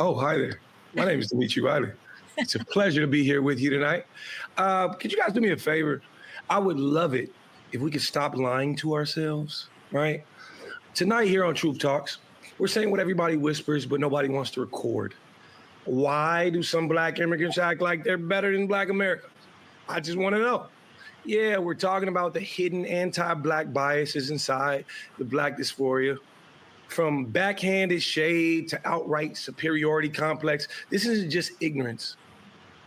Oh, hi there. My name is Dimitri Riley. It's a pleasure to be here with you tonight. Could you guys do me a favor? I would love it if we could stop lying to ourselves, right? Tonight here on Truth Talks, we're saying what everybody whispers, but nobody wants to record. Why do some Black immigrants act like they're better than Black Americans? I just want to know. Yeah, we're talking about the hidden anti-Black biases inside the Black dysphoria. From backhanded shade to outright superiority complex, this isn't just ignorance.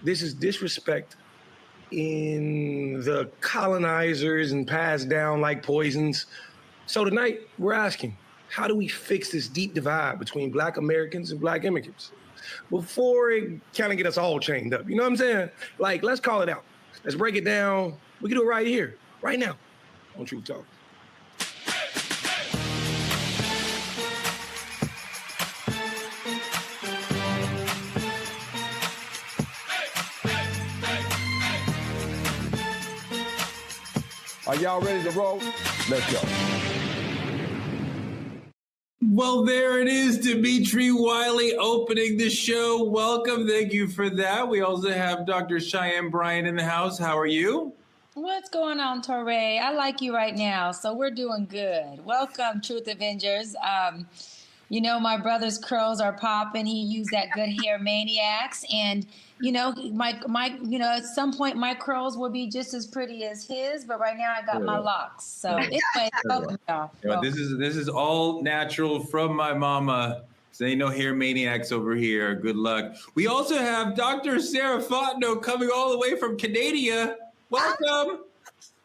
This is disrespect in the colonizers and passed down like poisons. So tonight, we're asking, how do we fix this deep divide between Black Americans and Black immigrants before it kind of get us all chained up? You know what I'm saying? Like, let's call it out. Let's break it down. We can do it right here, right now on Truth Talk. Are y'all ready to roll? Let's go. Well, there it is, Dimitri Wiley opening the show. Welcome. Thank you for that. We also have Dr. Cheyenne Bryant in the house. How are you? What's going on, Torre? I like you right now, so we're doing good. Welcome, Truth Avengers. You know, my brother's curls are popping. He used that good hair maniacs. And, you know, at some point my curls will be just as pretty as his, but right now I got my locks. So anyway, welcome, y'all. Yeah, this is all natural from my mama. So ain't no hair maniacs over here. Good luck. We also have Dr. Sarah Fontenot coming all the way from Canada. Welcome.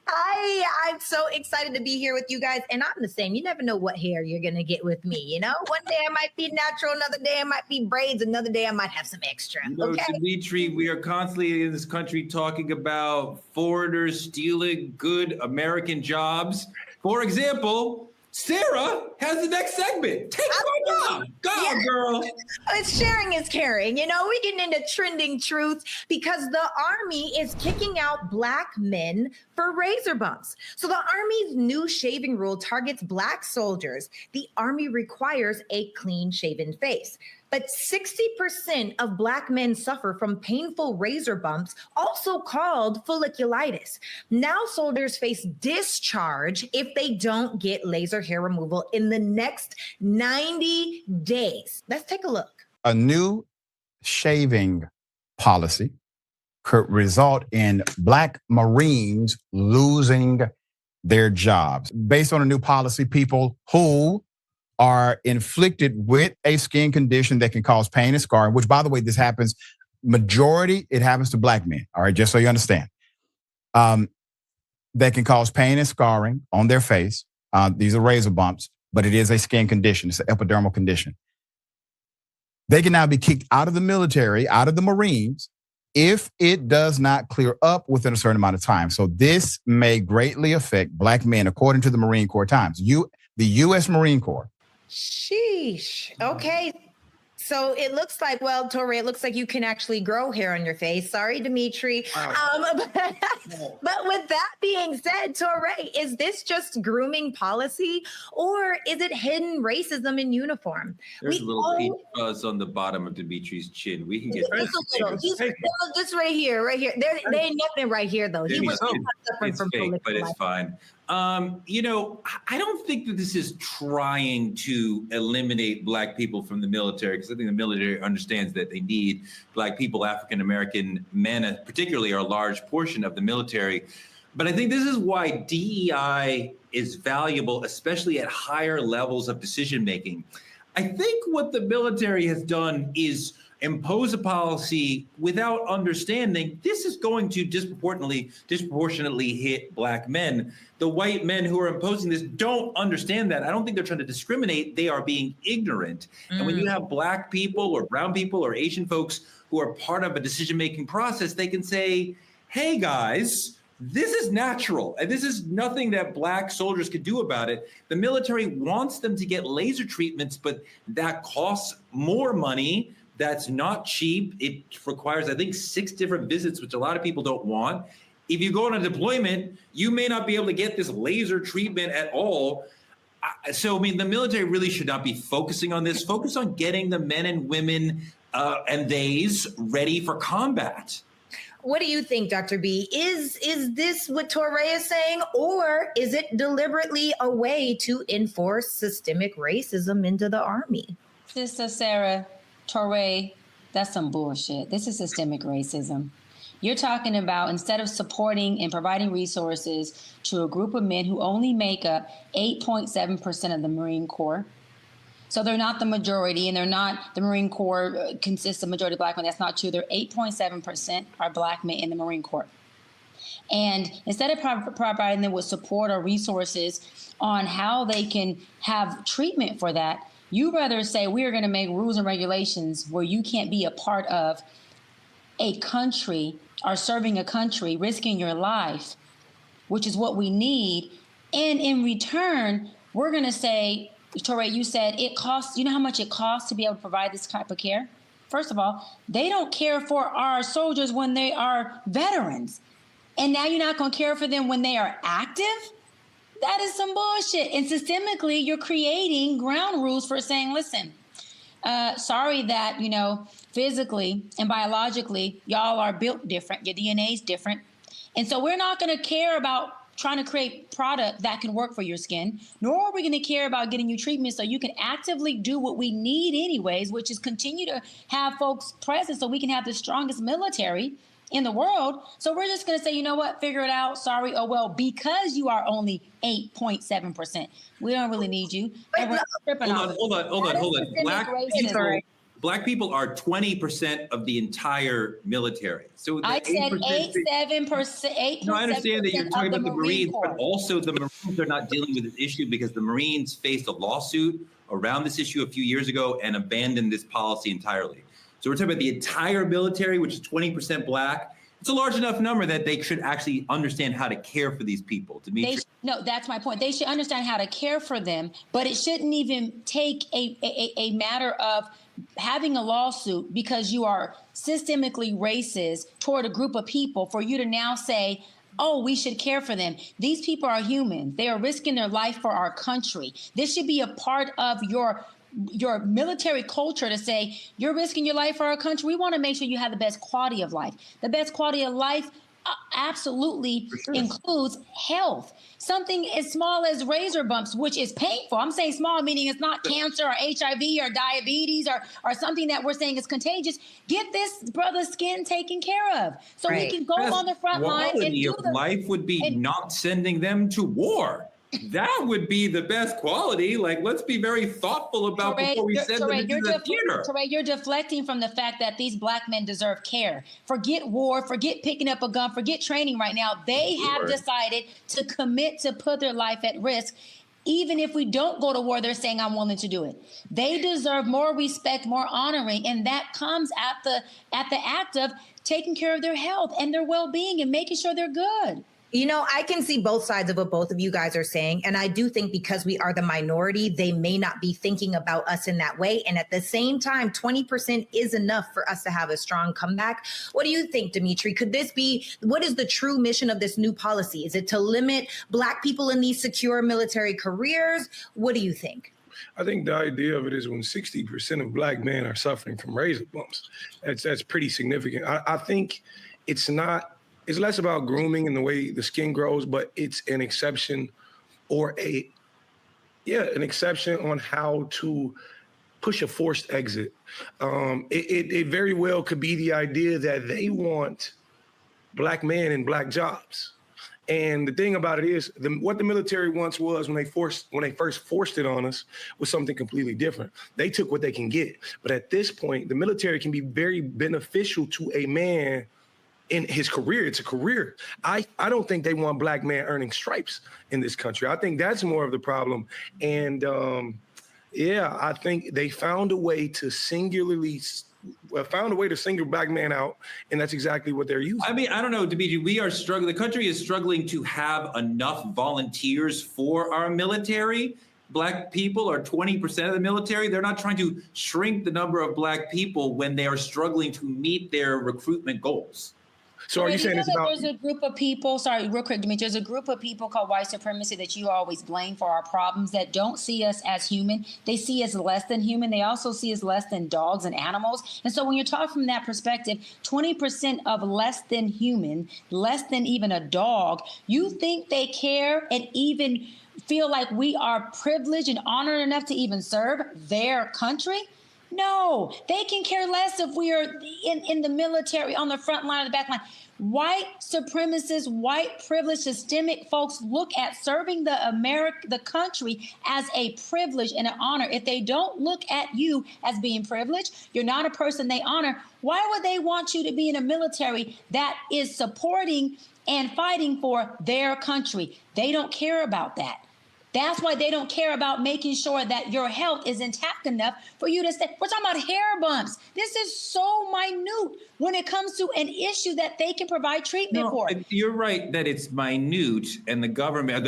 Hi, I'm so excited to be here with you guys. And I'm the same. You never know what hair you're going to get with me. You know, one day I might be natural, another day I might be braids, another day I might have some extra. You know, okay? Dimitri, we are constantly in this country talking about foreigners stealing good American jobs. For example, Sarah has the next segment. Take my job. Go, girl. It's sharing is caring. You know, we're getting into trending truths because the Army is kicking out Black men for razor bumps. So the Army's new shaving rule targets Black soldiers. The Army requires a clean-shaven face. But 60% of Black men suffer from painful razor bumps, also called folliculitis. Now soldiers face discharge if they don't get laser hair removal in the next 90 days. Let's take a look. A new shaving policy could result in Black Marines losing their jobs. Based on a new policy, people who are inflicted with a skin condition that can cause pain and scarring, which, by the way, this happens, it happens to Black men, all right, just so you understand, that can cause pain and scarring on their face. These are razor bumps, but it is a skin condition. It's an epidermal condition. They can now be kicked out of the military, out of the Marines, if it does not clear up within a certain amount of time. So this may greatly affect Black men, according to the Marine Corps Times. The U.S. Marine Corps. Sheesh. Okay. So it looks like, well, Torre, it looks like you can actually grow hair on your face. Sorry, Dimitri. Wow. But with that being said, Torre, is this just grooming policy or is it hidden racism in uniform? There's a little peach fuzz on the bottom of Dimitri's chin. We can get just a little. Just right here, right here. There ain't nothing right here, though. He was suffering from fake, but it's fine. You know, I don't think that this is trying to eliminate Black people from the military, because I think the military understands that they need Black people. African American men, particularly, are a large portion of the military. But I think this is why DEI is valuable, especially at higher levels of decision making. I think what the military has done is impose a policy without understanding this is going to disproportionately hit Black men. The white men who are imposing this don't understand that. I don't think they're trying to discriminate. They are being ignorant. And when you have Black people or brown people or Asian folks who are part of a decision-making process, they can say, hey guys, this is natural, and this is nothing that Black soldiers could do about it. The military wants them to get laser treatments, but that costs more money. That's not cheap. It requires, I think, 6 different visits, which a lot of people don't want. If you go on a deployment, you may not be able to get this laser treatment at all. So, I mean, the military really should not be focusing on this. Focus on getting the men and women and they's ready for combat. What do you think, Dr. B? Is this what Touré is saying, or is it deliberately a way to enforce systemic racism into the Army? Sister Sarah, Touré, that's some bullshit. This is systemic racism. You're talking about instead of supporting and providing resources to a group of men who only make up 8.7% of the Marine Corps. So they're not the majority, and they're not, the Marine Corps consists of majority black men. That's not true. They're 8.7% are black men in the Marine Corps. And instead of providing them with support or resources on how they can have treatment for that, you rather say we are going to make rules and regulations where you can't be a part of a country or serving a country, risking your life, which is what we need. And in return, we're going to say, Touré, you said it costs, you know how much it costs to be able to provide this type of care? First of all, they don't care for our soldiers when they are veterans. And now you're not going to care for them when they are active? That is some bullshit. And systemically, you're creating ground rules for saying, listen, sorry that, you know, physically and biologically, y'all are built different. Your DNA is different. And so we're not going to care about trying to create product that can work for your skin, nor are we going to care about getting you treatment so you can actively do what we need anyways, which is continue to have folks present so we can have the strongest military in the world. So we're just going to say, you know what, figure it out. Sorry. Oh, well, because you are only 8.7%, we don't really need you. And we're stripping off. Hold on. Black people are 20% of the entire military. So I said 8.7%. No, I understand that you're talking about the Marines, but also the Marines are not dealing with this issue because the Marines faced a lawsuit around this issue a few years ago and abandoned this policy entirely. So we're talking about the entire military, which is 20% black. It's a large enough number that they should actually understand how to care for these people. No, that's my point. They should understand how to care for them, but it shouldn't even take a matter of having a lawsuit because you are systemically racist toward a group of people for you to now say, oh, we should care for them. These people are human. They are risking their life for our country. This should be a part of your military culture to say, you're risking your life for our country. We want to make sure you have the best quality of life. The best quality of life absolutely includes health. Something as small as razor bumps, which is painful. I'm saying small, meaning it's not cancer or HIV or diabetes or something that we're saying is contagious. Get this brother's skin taken care of so we can go on the front line and do the life would be not sending them to war. That would be the best quality. Like, let's be very thoughtful about before we send them into the theater. Touré, you're deflecting from the fact that these black men deserve care. Forget war, forget picking up a gun, forget training right now. They have decided to commit to put their life at risk. Even if we don't go to war, they're saying, I'm willing to do it. They deserve more respect, more honoring. And that comes at the act of taking care of their health and their well-being and making sure they're good. You know, I can see both sides of what both of you guys are saying. And I do think because we are the minority, they may not be thinking about us in that way. And at the same time, 20% is enough for us to have a strong comeback. What do you think, Dimitri? Could this be, what is the true mission of this new policy? Is it to limit Black people in these secure military careers? What do you think? I think the idea of it is when 60% of Black men are suffering from razor bumps, that's pretty significant. I think it's less about grooming and the way the skin grows, but it's an exception or an exception on how to push a forced exit. It very well could be the idea that they want Black men in Black jobs. And the thing about it is, what the military once was when they first forced it on us was something completely different. They took what they can get. But at this point, the military can be very beneficial to a man in his career. It's a career. I don't think they want Black men earning stripes in this country. I think that's more of the problem. And I think they found a way to single Black man out, and that's exactly what they're using. I mean, I don't know, Dimitri, we are struggling. The country is struggling to have enough volunteers for our military. Black people are 20% of the military. They're not trying to shrink the number of Black people when they are struggling to meet their recruitment goals. So are you saying it's about? There's a group of people, sorry, real quick, Dimitri, there's a group of people called white supremacy that you always blame for our problems that don't see us as human. They see us less than human. They also see us less than dogs and animals. And so when you're talking from that perspective, 20% of less than human, less than even a dog, you think they care and even feel like we are privileged and honored enough to even serve their country? No, they can care less if we are in the military, on the front line or the back line. White supremacists, white privileged, systemic folks look at serving the country as a privilege and an honor. If they don't look at you as being privileged, you're not a person they honor, why would they want you to be in a military that is supporting and fighting for their country? They don't care about that. That's why they don't care about making sure that your health is intact enough for you to stay. We're talking about hair bumps. This is so minute when it comes to an issue that they can provide treatment for. You're right that it's minute, and the government,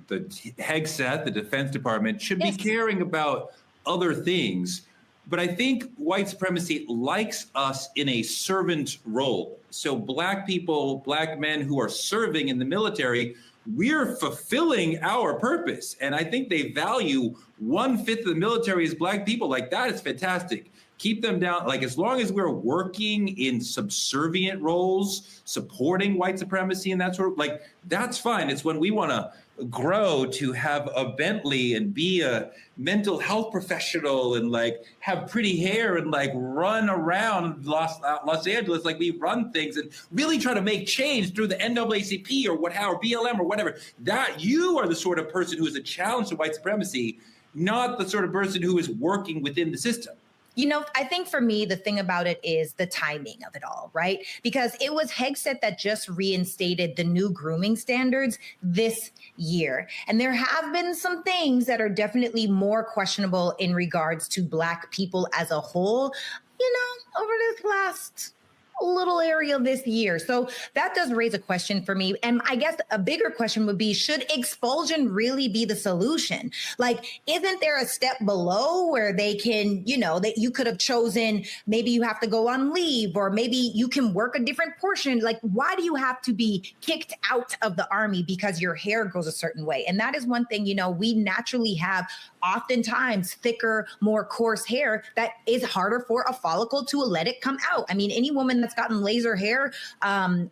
the HEGSET, the Defense Department, should be caring about other things. But I think white supremacy likes us in a servant role. So Black people, Black men who are serving in the military, we're fulfilling our purpose. And I think they value 1/5 of the military as Black people. Like, that is fantastic. Keep them down. Like, as long as we're working in subservient roles, supporting white supremacy and that sort of, like, that's fine. It's when we want to grow to have a Bentley and be a mental health professional and like have pretty hair and like run around Los Angeles like we run things and really try to make change through the NAACP or BLM or whatever. That you are the sort of person who is a challenge to white supremacy, not the sort of person who is working within the system. You know, I think for me, the thing about it is the timing of it all, right? Because it was HEGSET that just reinstated the new grooming standards this year. And there have been some things that are definitely more questionable in regards to Black people as a whole, you know, over this last little area this year. So that does raise a question for me. And I guess a bigger question would be, should expulsion really be the solution? Like, isn't there a step below where they can, you know, that you could have chosen, maybe you have to go on leave, or maybe you can work a different portion. Like, why do you have to be kicked out of the Army because your hair grows a certain way? And that is one thing, you know, we naturally have oftentimes thicker, more coarse hair that is harder for a follicle to let it come out. I mean, any woman that's gotten laser hair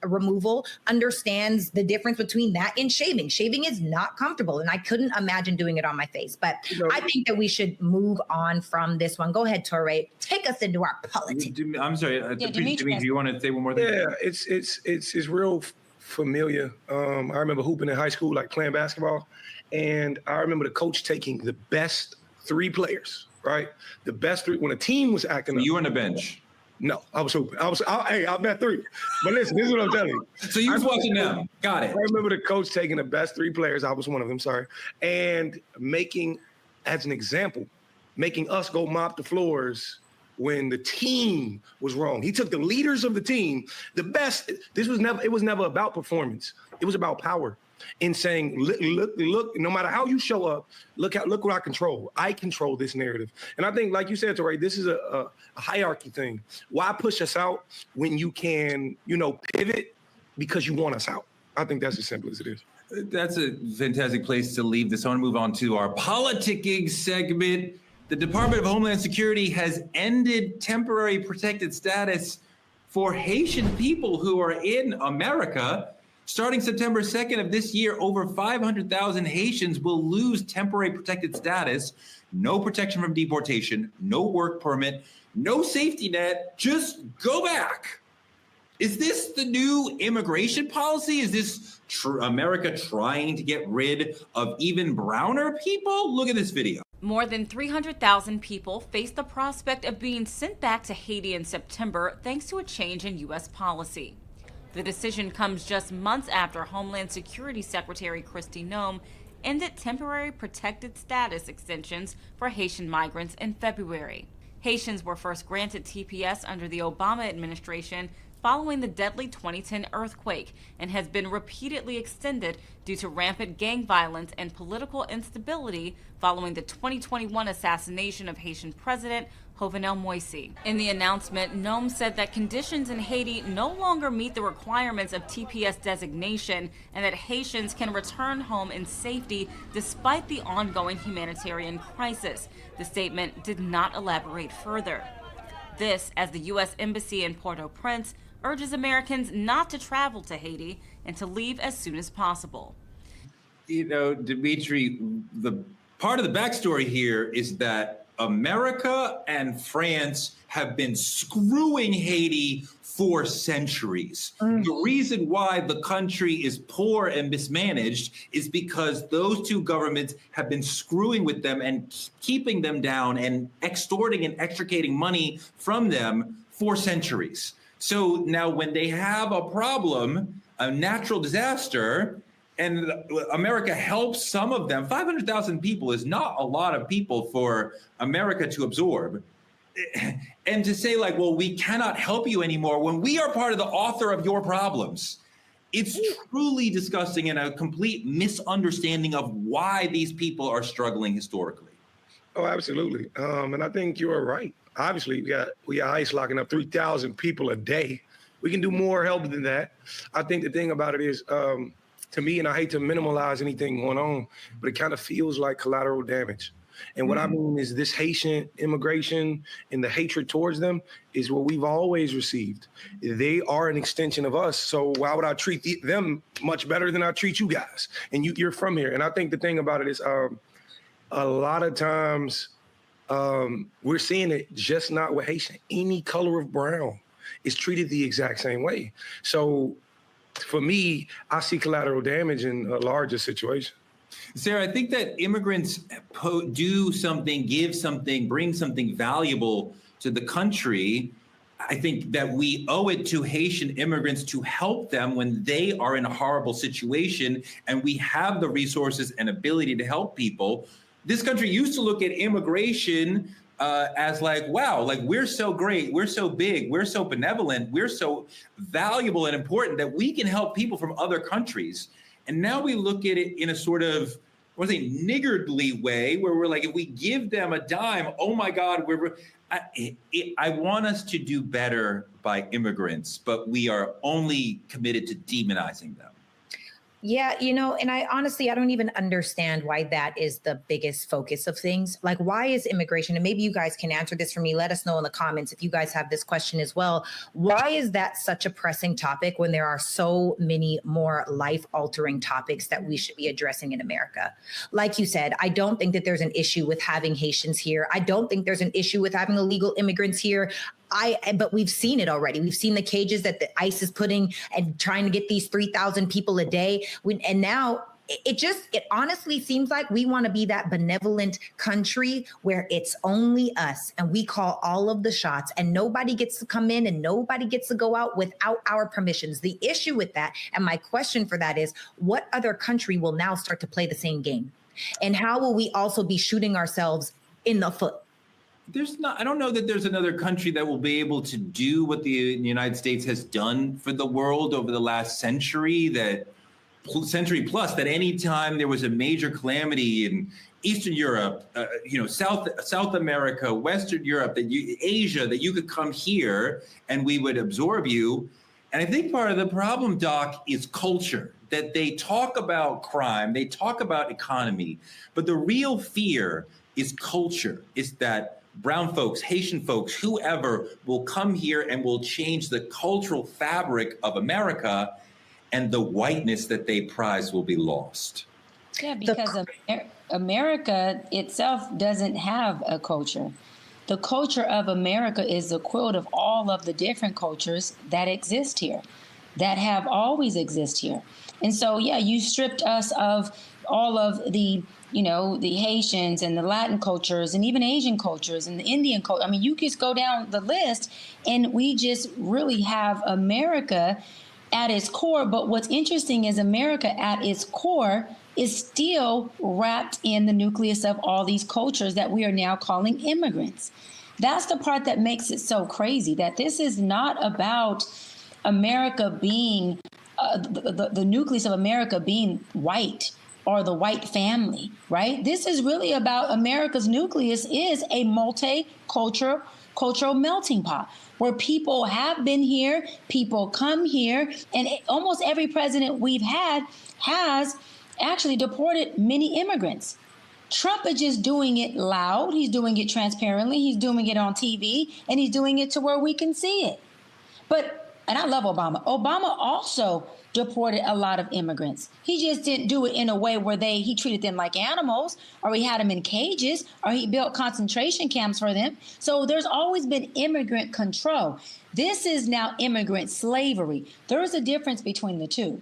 removal understands the difference between that and shaving. Shaving is not comfortable, and I couldn't imagine doing it on my face. But I think that we should move on from this one. Go ahead, Touré. Take us into our politics. I'm sorry, Dimitri, do you want to say one more thing? Yeah, it's real familiar. I remember hooping in high school, like playing basketball. And I remember the coach taking the best 3 players, right? The best 3, when a team was acting up. You were on the bench? No, I was hooping. I met 3. But listen, this is what I'm telling you. So you was watching them. Got it. I remember the coach taking the best 3 players. I was one of them, sorry. And making, as an example, making us go mop the floors when the team was wrong. He took the leaders of the team, the best. It was never about performance. It was about power. In saying, look, no matter how you show up, look what I control. I control this narrative. And I think, like you said, Touré, this is a hierarchy thing. Why push us out when you can, you know, pivot because you want us out? I think that's as simple as it is. That's a fantastic place to leave this. I want to move on to our politicking segment. The Department of Homeland Security has ended temporary protected status for Haitian people who are in America. Starting September 2nd of this year, over 500,000 Haitians will lose temporary protected status, no protection from deportation, no work permit, no safety net, just go back. Is this the new immigration policy? Is this America trying to get rid of even browner people? Look at this video. More than 300,000 people face the prospect of being sent back to Haiti in September thanks to a change in U.S. policy. The decision comes just months after Homeland Security Secretary Kristi Noem ended temporary protected status extensions for Haitian migrants in February. Haitians were first granted TPS under the Obama administration following the deadly 2010 earthquake and has been repeatedly extended due to rampant gang violence and political instability following the 2021 assassination of Haitian President Jovenel Moïse. In the announcement, NOM said that conditions in Haiti no longer meet the requirements of TPS designation and that Haitians can return home in safety despite the ongoing humanitarian crisis. The statement did not elaborate further. This, as the U.S. Embassy in Port-au-Prince urges Americans not to travel to Haiti and to leave as soon as possible. You know, Dimitri, the part of the backstory here is that America and France have been screwing Haiti for centuries. The reason why the country is poor and mismanaged is because those two governments have been screwing with them and keeping them down and extorting and extricating money from them for centuries. So now when they have a problem, a natural disaster, and America helps some of them, 500,000 people is not a lot of people for America to absorb. And to say like, well, we cannot help you anymore when we are part of the author of your problems. It's truly disgusting and a complete misunderstanding of why these people are struggling historically. Oh, absolutely. And I think you're right. Obviously, we got ICE locking up 3,000 people a day. We can do more help than that. I think the thing about it is, to me, and I hate to minimalize anything going on, but it kind of feels like collateral damage. And what I mean is this Haitian immigration and the hatred towards them is what we've always received. They are an extension of us. So why would I treat them much better than I treat you guys? And you're from here. And I think the thing about it is a lot of times we're seeing it just not with Haitian. Any color of brown is treated the exact same way. So for me, I see collateral damage in a larger situation. Sarah, I think that immigrants do something, give something, bring something valuable to the country. I think that we owe it to Haitian immigrants to help them when they are in a horrible situation, and we have the resources and ability to help people. This country used to look at immigration as like, wow, like we're so great, we're so big, we're so benevolent, we're so valuable and important that we can help people from other countries. And now we look at it in a sort of, what is it, niggardly way, where we're like, if we give them a dime, oh my God, I want us to do better by immigrants, but we are only committed to demonizing them. Yeah, and I honestly don't even understand why that is the biggest focus of things. Like, why is immigration? And maybe you guys can answer this for me. Let us know in the comments if you guys have this question as well. Why is that such a pressing topic when there are so many more life-altering topics that we should be addressing in America? Like you said, I don't think that there's an issue with having Haitians here. I don't think there's an issue with having illegal immigrants here. But we've seen it already. We've seen the cages that the ICE is putting and trying to get these 3,000 people a day. And now it honestly seems like we want to be that benevolent country where it's only us and we call all of the shots and nobody gets to come in and nobody gets to go out without our permissions. The issue with that, and my question for that is, what other country will now start to play the same game? And how will we also be shooting ourselves in the foot? I don't know that there's another country that will be able to do what the United States has done for the world over the last century plus, that anytime there was a major calamity in Eastern Europe, South America, Western Europe, Asia, that you could come here and we would absorb you. And I think part of the problem, Doc, is culture, that they talk about crime, they talk about economy, but the real fear is culture, is that brown folks, Haitian folks, whoever will come here and will change the cultural fabric of America, and the whiteness that they prize will be lost. Yeah, because America itself doesn't have a culture. The culture of America is the quilt of all of the different cultures that exist here, that have always exist here. And so, yeah, you stripped us of all of the Haitians and the Latin cultures and even Asian cultures and the Indian culture. I mean, you just go down the list and we just really have America at its core. But what's interesting is America at its core is still wrapped in the nucleus of all these cultures that we are now calling immigrants. That's the part that makes it so crazy, that this is not about America being the nucleus of America being white or the white family, right? This is really about America's nucleus is a cultural melting pot where people have been here, people come here, and almost every president we've had has actually deported many immigrants. Trump is just doing it loud. He's doing it transparently. He's doing it on TV, and he's doing it to where we can see it. And I love Obama. Obama also deported a lot of immigrants. He just didn't do it in a way where he treated them like animals, or he had them in cages, or he built concentration camps for them. So there's always been immigrant control. This is now immigrant slavery. There is a difference between the two.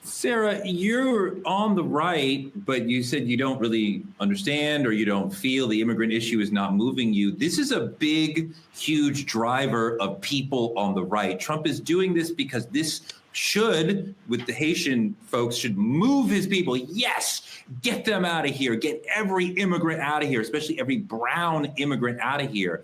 Sarah, you're on the right, but you said you don't really understand or you don't feel the immigrant issue is not moving you. This is a big, huge driver of people on the right. Trump is doing this because this should, with the Haitian folks, should move his people. Yes, get them out of here. Get every immigrant out of here, especially every brown immigrant out of here.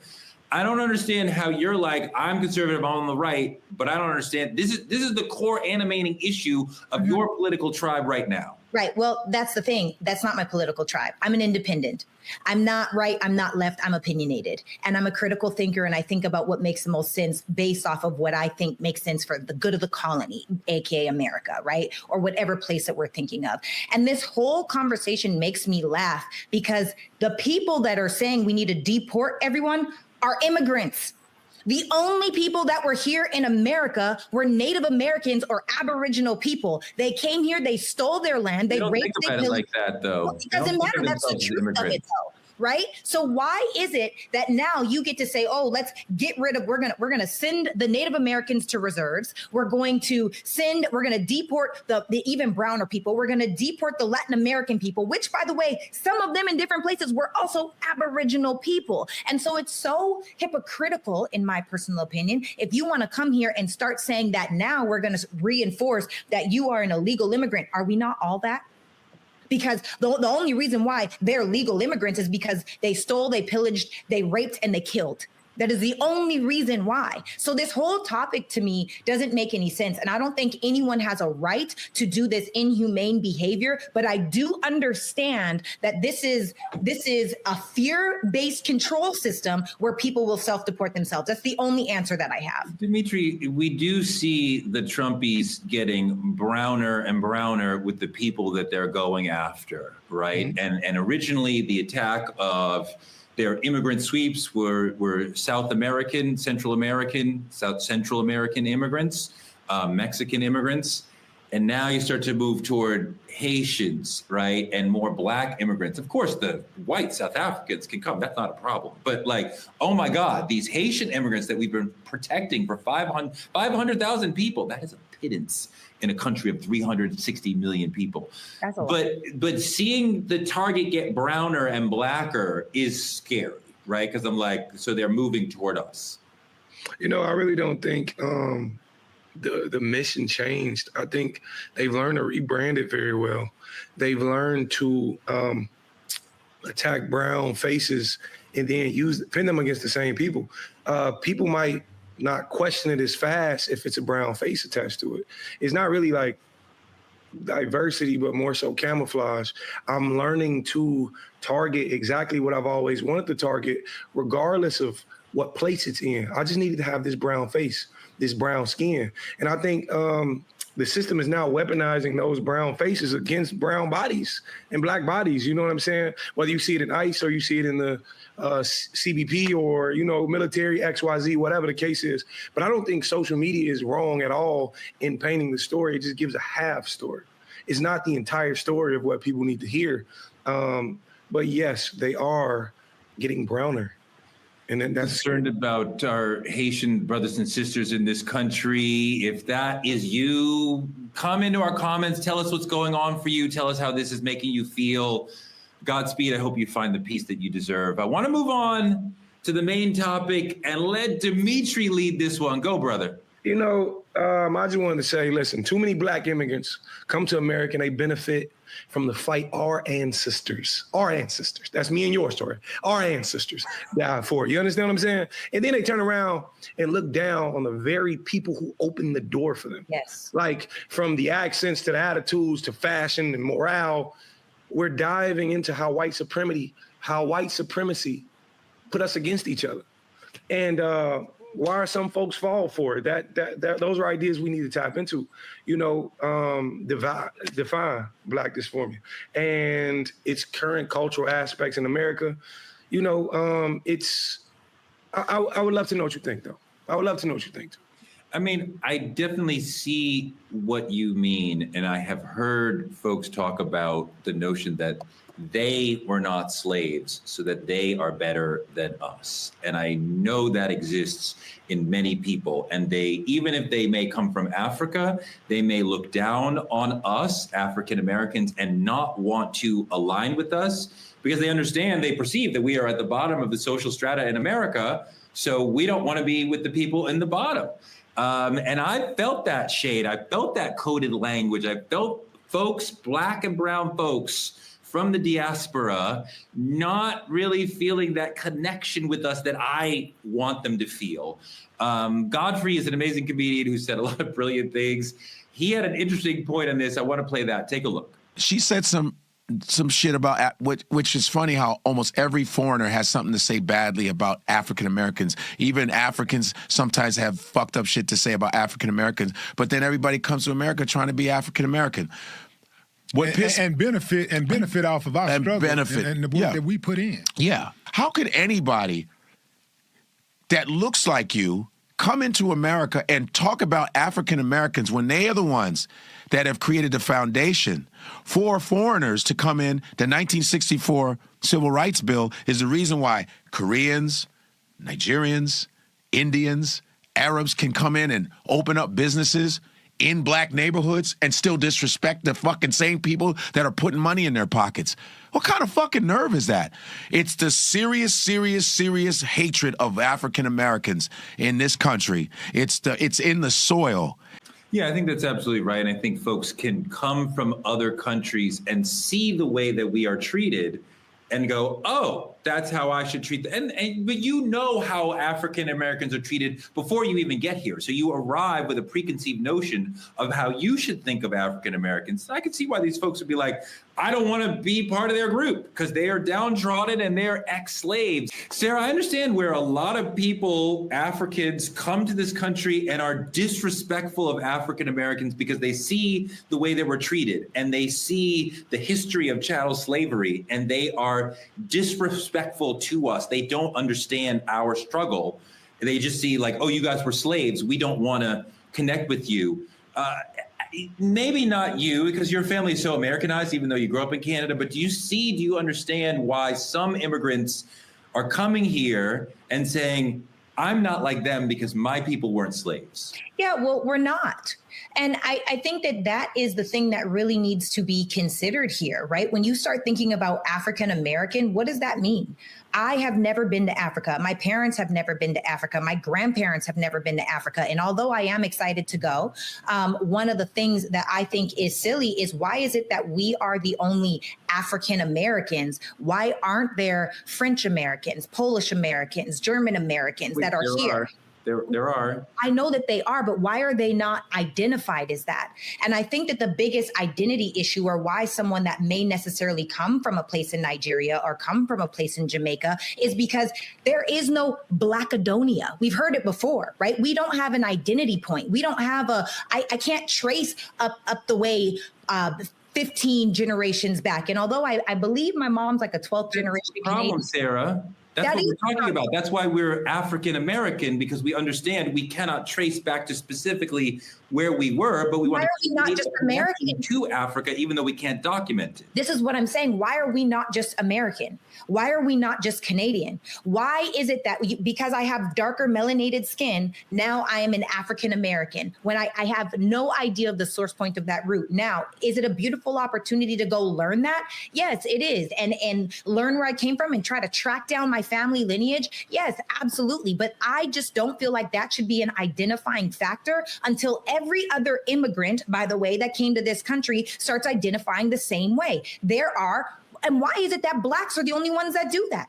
I don't understand how you're like, I'm conservative, I'm on the right, but I don't understand. This is the core animating issue of your political tribe right now. Right. Well, that's the thing. That's not my political tribe. I'm an independent. I'm not right. I'm not left. I'm opinionated. And I'm a critical thinker. And I think about what makes the most sense based off of what I think makes sense for the good of the colony, aka America, right? Or whatever place that we're thinking of. And this whole conversation makes me laugh because the people that are saying we need to deport everyone are immigrants. The only people that were here in America were Native Americans or Aboriginal people. They came here, they stole their land, they raped, think about it like that, though. Well, it doesn't matter. That's the truth of it, though. Right? So why is it that now you get to say, oh, let's get rid of, we're gonna send the Native Americans to reserves. We're gonna deport the even browner people. We're gonna deport the Latin American people, which, by the way, some of them in different places were also Aboriginal people. And so it's so hypocritical, in my personal opinion, if you want to come here and start saying that now we're gonna reinforce that you are an illegal immigrant. Are we not all that? Because the only reason why they're legal immigrants is because they stole, they pillaged, they raped, and they killed. That is the only reason why. So this whole topic to me doesn't make any sense. And I don't think anyone has a right to do this inhumane behavior. But I do understand that this is a fear-based control system where people will self-deport themselves. That's the only answer that I have. Dimitri, we do see the Trumpies getting browner and browner with the people that they're going after, right? Mm-hmm. And originally the attack of their immigrant sweeps were South Central American immigrants, Mexican immigrants. And now you start to move toward Haitians, right? And more Black immigrants. Of course, the white South Africans can come. That's not a problem. But like, oh my God, these Haitian immigrants that we've been protecting for 500,000 people, that is a pittance in a country of 360 million people. That's a lot. But seeing the target get browner and blacker is scary, right? Because I'm like, so they're moving toward us. You know, I really don't think the mission changed. I think they've learned to rebrand it very well. They've learned to attack brown faces and then pin them against the same people. People might not question it as fast if it's a brown face attached to it. It's not really like diversity, but more so camouflage. I'm learning to target exactly what I've always wanted to target, regardless of what place it's in. I just needed to have this brown face, this brown skin. And I think the system is now weaponizing those brown faces against brown bodies and Black bodies. You know what I'm saying? Whether you see it in ICE or you see it in the CBP or, you know, military, XYZ, whatever the case is. But I don't think social media is wrong at all in painting the story. It just gives a half story. It's not the entire story of what people need to hear. But yes, they are getting browner. And then that's concerned about our Haitian brothers and sisters in this country. If that is you, come into our comments. Tell us what's going on for you. Tell us how this is making you feel. Godspeed. I hope you find the peace that you deserve. I want to move on to the main topic and let Dimitri lead this one. Go, brother. I just wanted to say, listen, too many Black immigrants come to America and they benefit from the fight our ancestors, that's me and your story, our ancestors died for. You understand what I'm saying? And then they turn around and look down on the very people who opened the door for them. Yes. Like from the accents to the attitudes to fashion and morale, we're diving into how white supremacy put us against each other. And why are some folks fall for it? Those are ideas we need to tap into. Define Black dysphoria and its current cultural aspects in America. I would love to know what you think, though. I mean, I definitely see what you mean, and I have heard folks talk about the notion that they were not slaves, so that they are better than us. And I know that exists in many people. And even if they may come from Africa, they may look down on us, African Americans, and not want to align with us because they perceive that we are at the bottom of the social strata in America. So we don't want to be with the people in the bottom. And I felt that shade. I felt that coded language. I felt folks, Black and brown folks, from the diaspora, not really feeling that connection with us that I want them to feel. Godfrey is an amazing comedian who said a lot of brilliant things. He had an interesting point on this. I want to play that. Take a look. She said some shit about, which is funny how almost every foreigner has something to say badly about African Americans. Even Africans sometimes have fucked up shit to say about African Americans, but then everybody comes to America trying to be African American. And benefit off of our struggle and the work that we put in. Yeah. How could anybody that looks like you come into America and talk about African Americans when they are the ones that have created the foundation for foreigners to come in? The 1964 Civil Rights Bill is the reason why Koreans, Nigerians, Indians, Arabs can come in and open up businesses in Black neighborhoods and still disrespect the fucking same people that are putting money in their pockets. What kind of fucking nerve is that? It's the serious hatred of African Americans in this country. It's in the soil. Yeah, I think that's absolutely right. And I think folks can come from other countries and see the way that we are treated and go, oh, that's how I should treat them. But you know how African Americans are treated before you even get here. So you arrive with a preconceived notion of how you should think of African Americans. I can see why these folks would be like, I don't want to be part of their group because they are downtrodden and they're ex-slaves. Sarah, I understand where a lot of people, Africans, come to this country and are disrespectful of African Americans because they see the way that we're treated and they see the history of chattel slavery and they are disrespectful to us. They don't understand our struggle. They just see like, oh, you guys were slaves. We don't want to connect with you. Maybe not you, because your family is so Americanized, even though you grew up in Canada. But do you understand why some immigrants are coming here and saying, I'm not like them because my people weren't slaves? Yeah, well, we're not. And I think that is the thing that really needs to be considered here, right? When you start thinking about African American, what does that mean? I have never been to Africa. My parents have never been to Africa. My grandparents have never been to Africa. And although I am excited to go, one of the things that I think is silly is why is it that we are the only African Americans? Why aren't there French Americans, Polish Americans, German Americans that are here? There are. I know that they are, but why are they not identified as that? And I think that the biggest identity issue, or why someone that may necessarily come from a place in Nigeria or come from a place in Jamaica, is because there is no Blackadonia. We've heard it before, right? We don't have an identity point. We don't have I can't trace up the way 15 generations back. And although I believe my mom's like a 12th generation Canadian. Sarah. That's what we're talking about. That's why we're African American, because we understand we cannot trace back to specifically where we were, but we want to not just American to Africa, even though we can't document it. This is what I'm saying. Why are we not just American? Why are we not just Canadian? Why is it that because I have darker melanated skin, now I am an African American when I have no idea of the source point of that root? Now, is it a beautiful opportunity to go learn that? Yes, it is. And learn where I came from and try to track down my family lineage? Yes, absolutely. But I just don't feel like that should be an identifying factor until every other immigrant, by the way, that came to this country starts identifying the same way. And why is it that Blacks are the only ones that do that?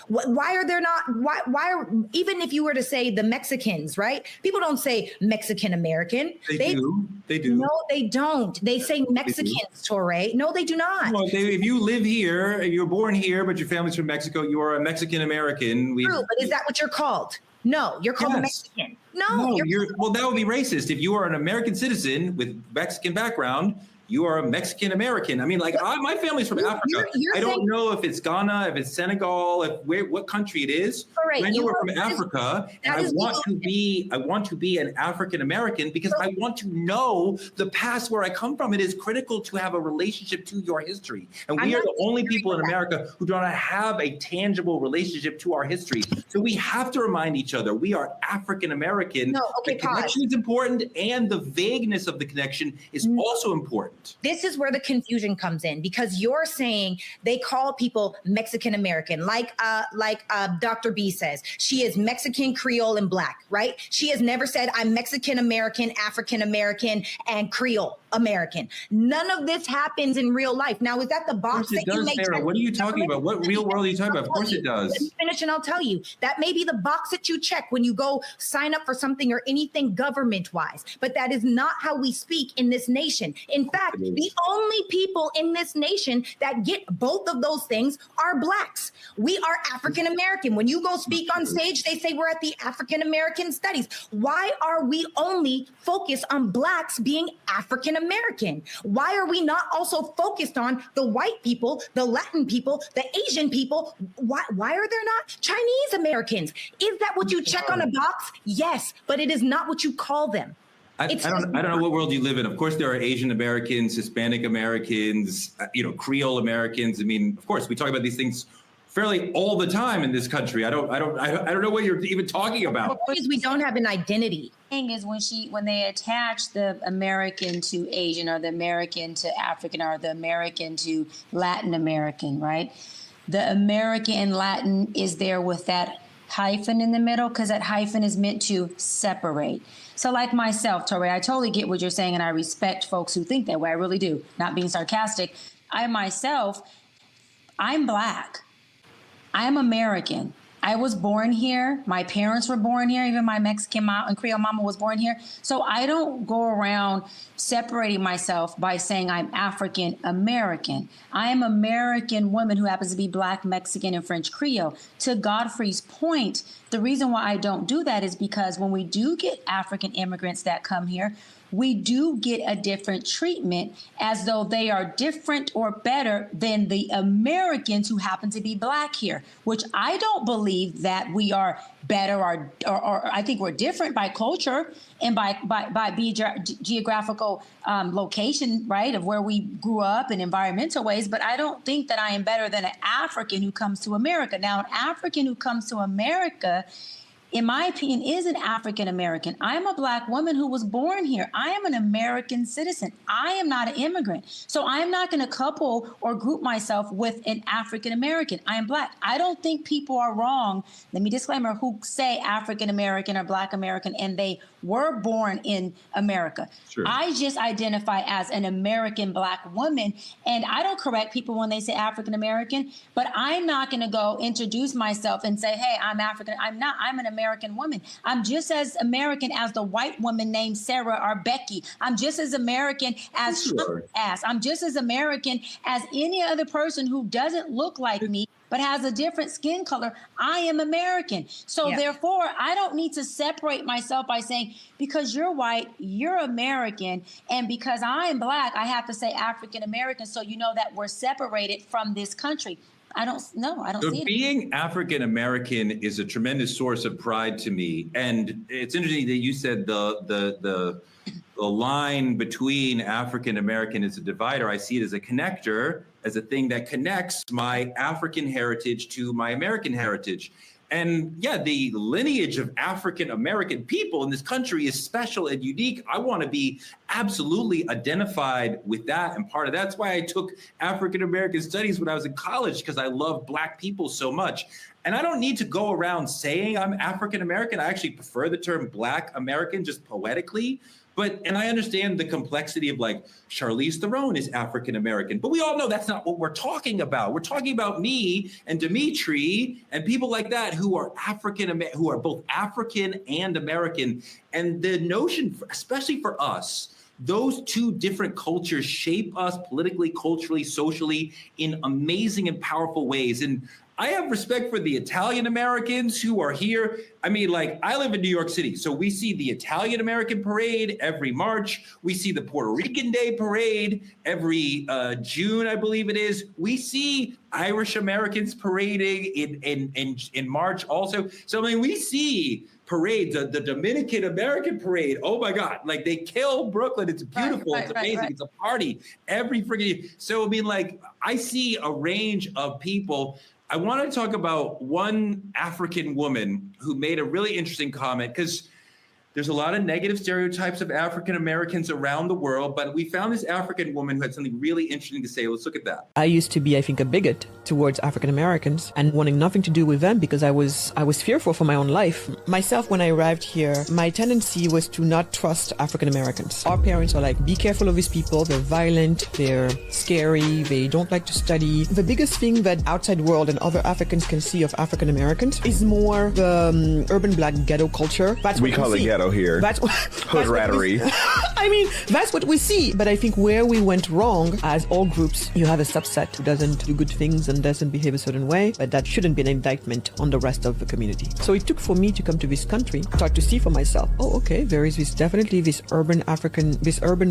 Why are there not, why are, even if you were to say the Mexicans, right? People don't say Mexican American. They do. No, they don't. They say Mexicans, Torre. No, they do not. Well, if you live here, you're born here, but your family's from Mexico, you are a Mexican American. True, but is that what you're called? No, you're called a Mexican. No, well, that would be racist. If you are an American citizen with Mexican background, you are a Mexican American. I mean, like my family's from Africa. I don't know if it's Ghana, if it's Senegal, what country it is. Right. I know we're from Africa, and I want to be an African American because I want to know the past where I come from. It is critical to have a relationship to your history, and we are the only people in America who do not have a tangible relationship to our history. So we have to remind each other we are African American. No, okay, the connection is important, and the vagueness of the connection is also important. This is where the confusion comes in because you're saying they call people Mexican American, like Dr. B says. She is Mexican, Creole, and Black, right? She has never said I'm Mexican American, African American, and Creole American. None of this happens in real life. Now, is that the box that you make? Sarah, what are you talking about? What real world are you talking about? Of course it does. Let me finish and I'll tell you. That may be the box that you check when you go sign up for something or anything government-wise, but that is not how we speak in this nation. In fact, the only people in this nation that get both of those things are Blacks. We are African American. When you go speak on stage, they say we're at the African American Studies. Why are we only focused on Blacks being African American? Why are we not also focused on the white people, the Latin people, the Asian people? Why are there not Chinese Americans? Is that what you check on a box? Yes, but it is not what you call them. I don't know what world you live in. Of course, there are Asian Americans, Hispanic Americans, Creole Americans. I mean, of course, we talk about these things fairly all the time in this country. I don't know what you're even talking about. Because we don't have an identity. Thing is when they attach the American to Asian or the American to African or the American to Latin American, right? The American and Latin is there with that hyphen in the middle because that hyphen is meant to separate. So like myself, Torre, I totally get what you're saying and I respect folks who think that way. I really do. Not being sarcastic. I myself, I'm Black. I'm American. I was born here. My parents were born here. Even my Mexican mom and Creole mama was born here. So I don't go around separating myself by saying I'm African American. I am American woman who happens to be Black, Mexican, and French Creole. To Godfrey's point, the reason why I don't do that is because when we do get African immigrants that come here, we do get a different treatment as though they are different or better than the Americans who happen to be Black here, which I don't believe that we are better or I think we're different by culture and by geographical location, right, of where we grew up in environmental ways. But I don't think that I am better than an African who comes to America. Now, an African who comes to America, in my opinion, is an African American. I am a Black woman who was born here. I am an American citizen. I am not an immigrant. So I am not going to couple or group myself with an African American. I am Black. I don't think people are wrong. Let me disclaimer, who say African American or Black American and they were born in America. Sure. I just identify as an American Black woman, and I don't correct people when they say African American, but I'm not going to go introduce myself and say, hey, I'm African. I'm not. I'm an American woman. I'm just as American as the white woman named Sarah or Becky. I'm just as American as Sure. I'm just as American as any other person who doesn't look like me but has a different skin color. I am American. So therefore, I don't need to separate myself by saying, because you're white, you're American, and because I am Black, I have to say African American, so you know that we're separated from this country. I don't see it. Being African American is a tremendous source of pride to me. And it's interesting that you said the the line between African American is a divider. I see it as a connector, as a thing that connects my African heritage to my American heritage. And yeah, the lineage of African American people in this country is special and unique. I want to be absolutely identified with that. And part of that's why I took African American studies when I was in college, because I love Black people so much. And I don't need to go around saying I'm African American. I actually prefer the term Black American just poetically. And I understand the complexity of, like, Charlize Theron is African American, but we all know that's not what we're talking about. We're talking about me and Dimitri and people like that who are who are both African and American. And the notion, especially for us, those two different cultures shape us politically, culturally, socially in amazing and powerful ways. And I have respect for the Italian Americans who are here. I mean, like, I live in New York City, so we see the Italian American parade every March. We see the Puerto Rican Day parade every June, I believe it is. We see Irish Americans parading in March also. So, I mean, we see parades, the Dominican American parade. Oh my God, like, they kill Brooklyn. It's beautiful. It's amazing. It's a party every freaking. So, I mean, like, I see a range of people. I want to talk about one African woman who made a really interesting comment, because there's a lot of negative stereotypes of African Americans around the world, but we found this African woman who had something really interesting to say. Let's look at that. I used to be, I think, a bigot towards African Americans and wanting nothing to do with them because I was fearful for my own life. Myself, when I arrived here, my tendency was to not trust African Americans. Our parents are like, be careful of these people. They're violent. They're scary. They don't like to study. The biggest thing that outside world and other Africans can see of African Americans is more the urban Black ghetto culture. That's we call it ghetto here. That's hood rattery. I mean, that's what we see. But I think where we went wrong, as all groups, you have a subset who doesn't do good things and doesn't behave a certain way, but that shouldn't be an indictment on the rest of the community. So it took for me to come to this country, start to see for myself, oh, okay, there is definitely this urban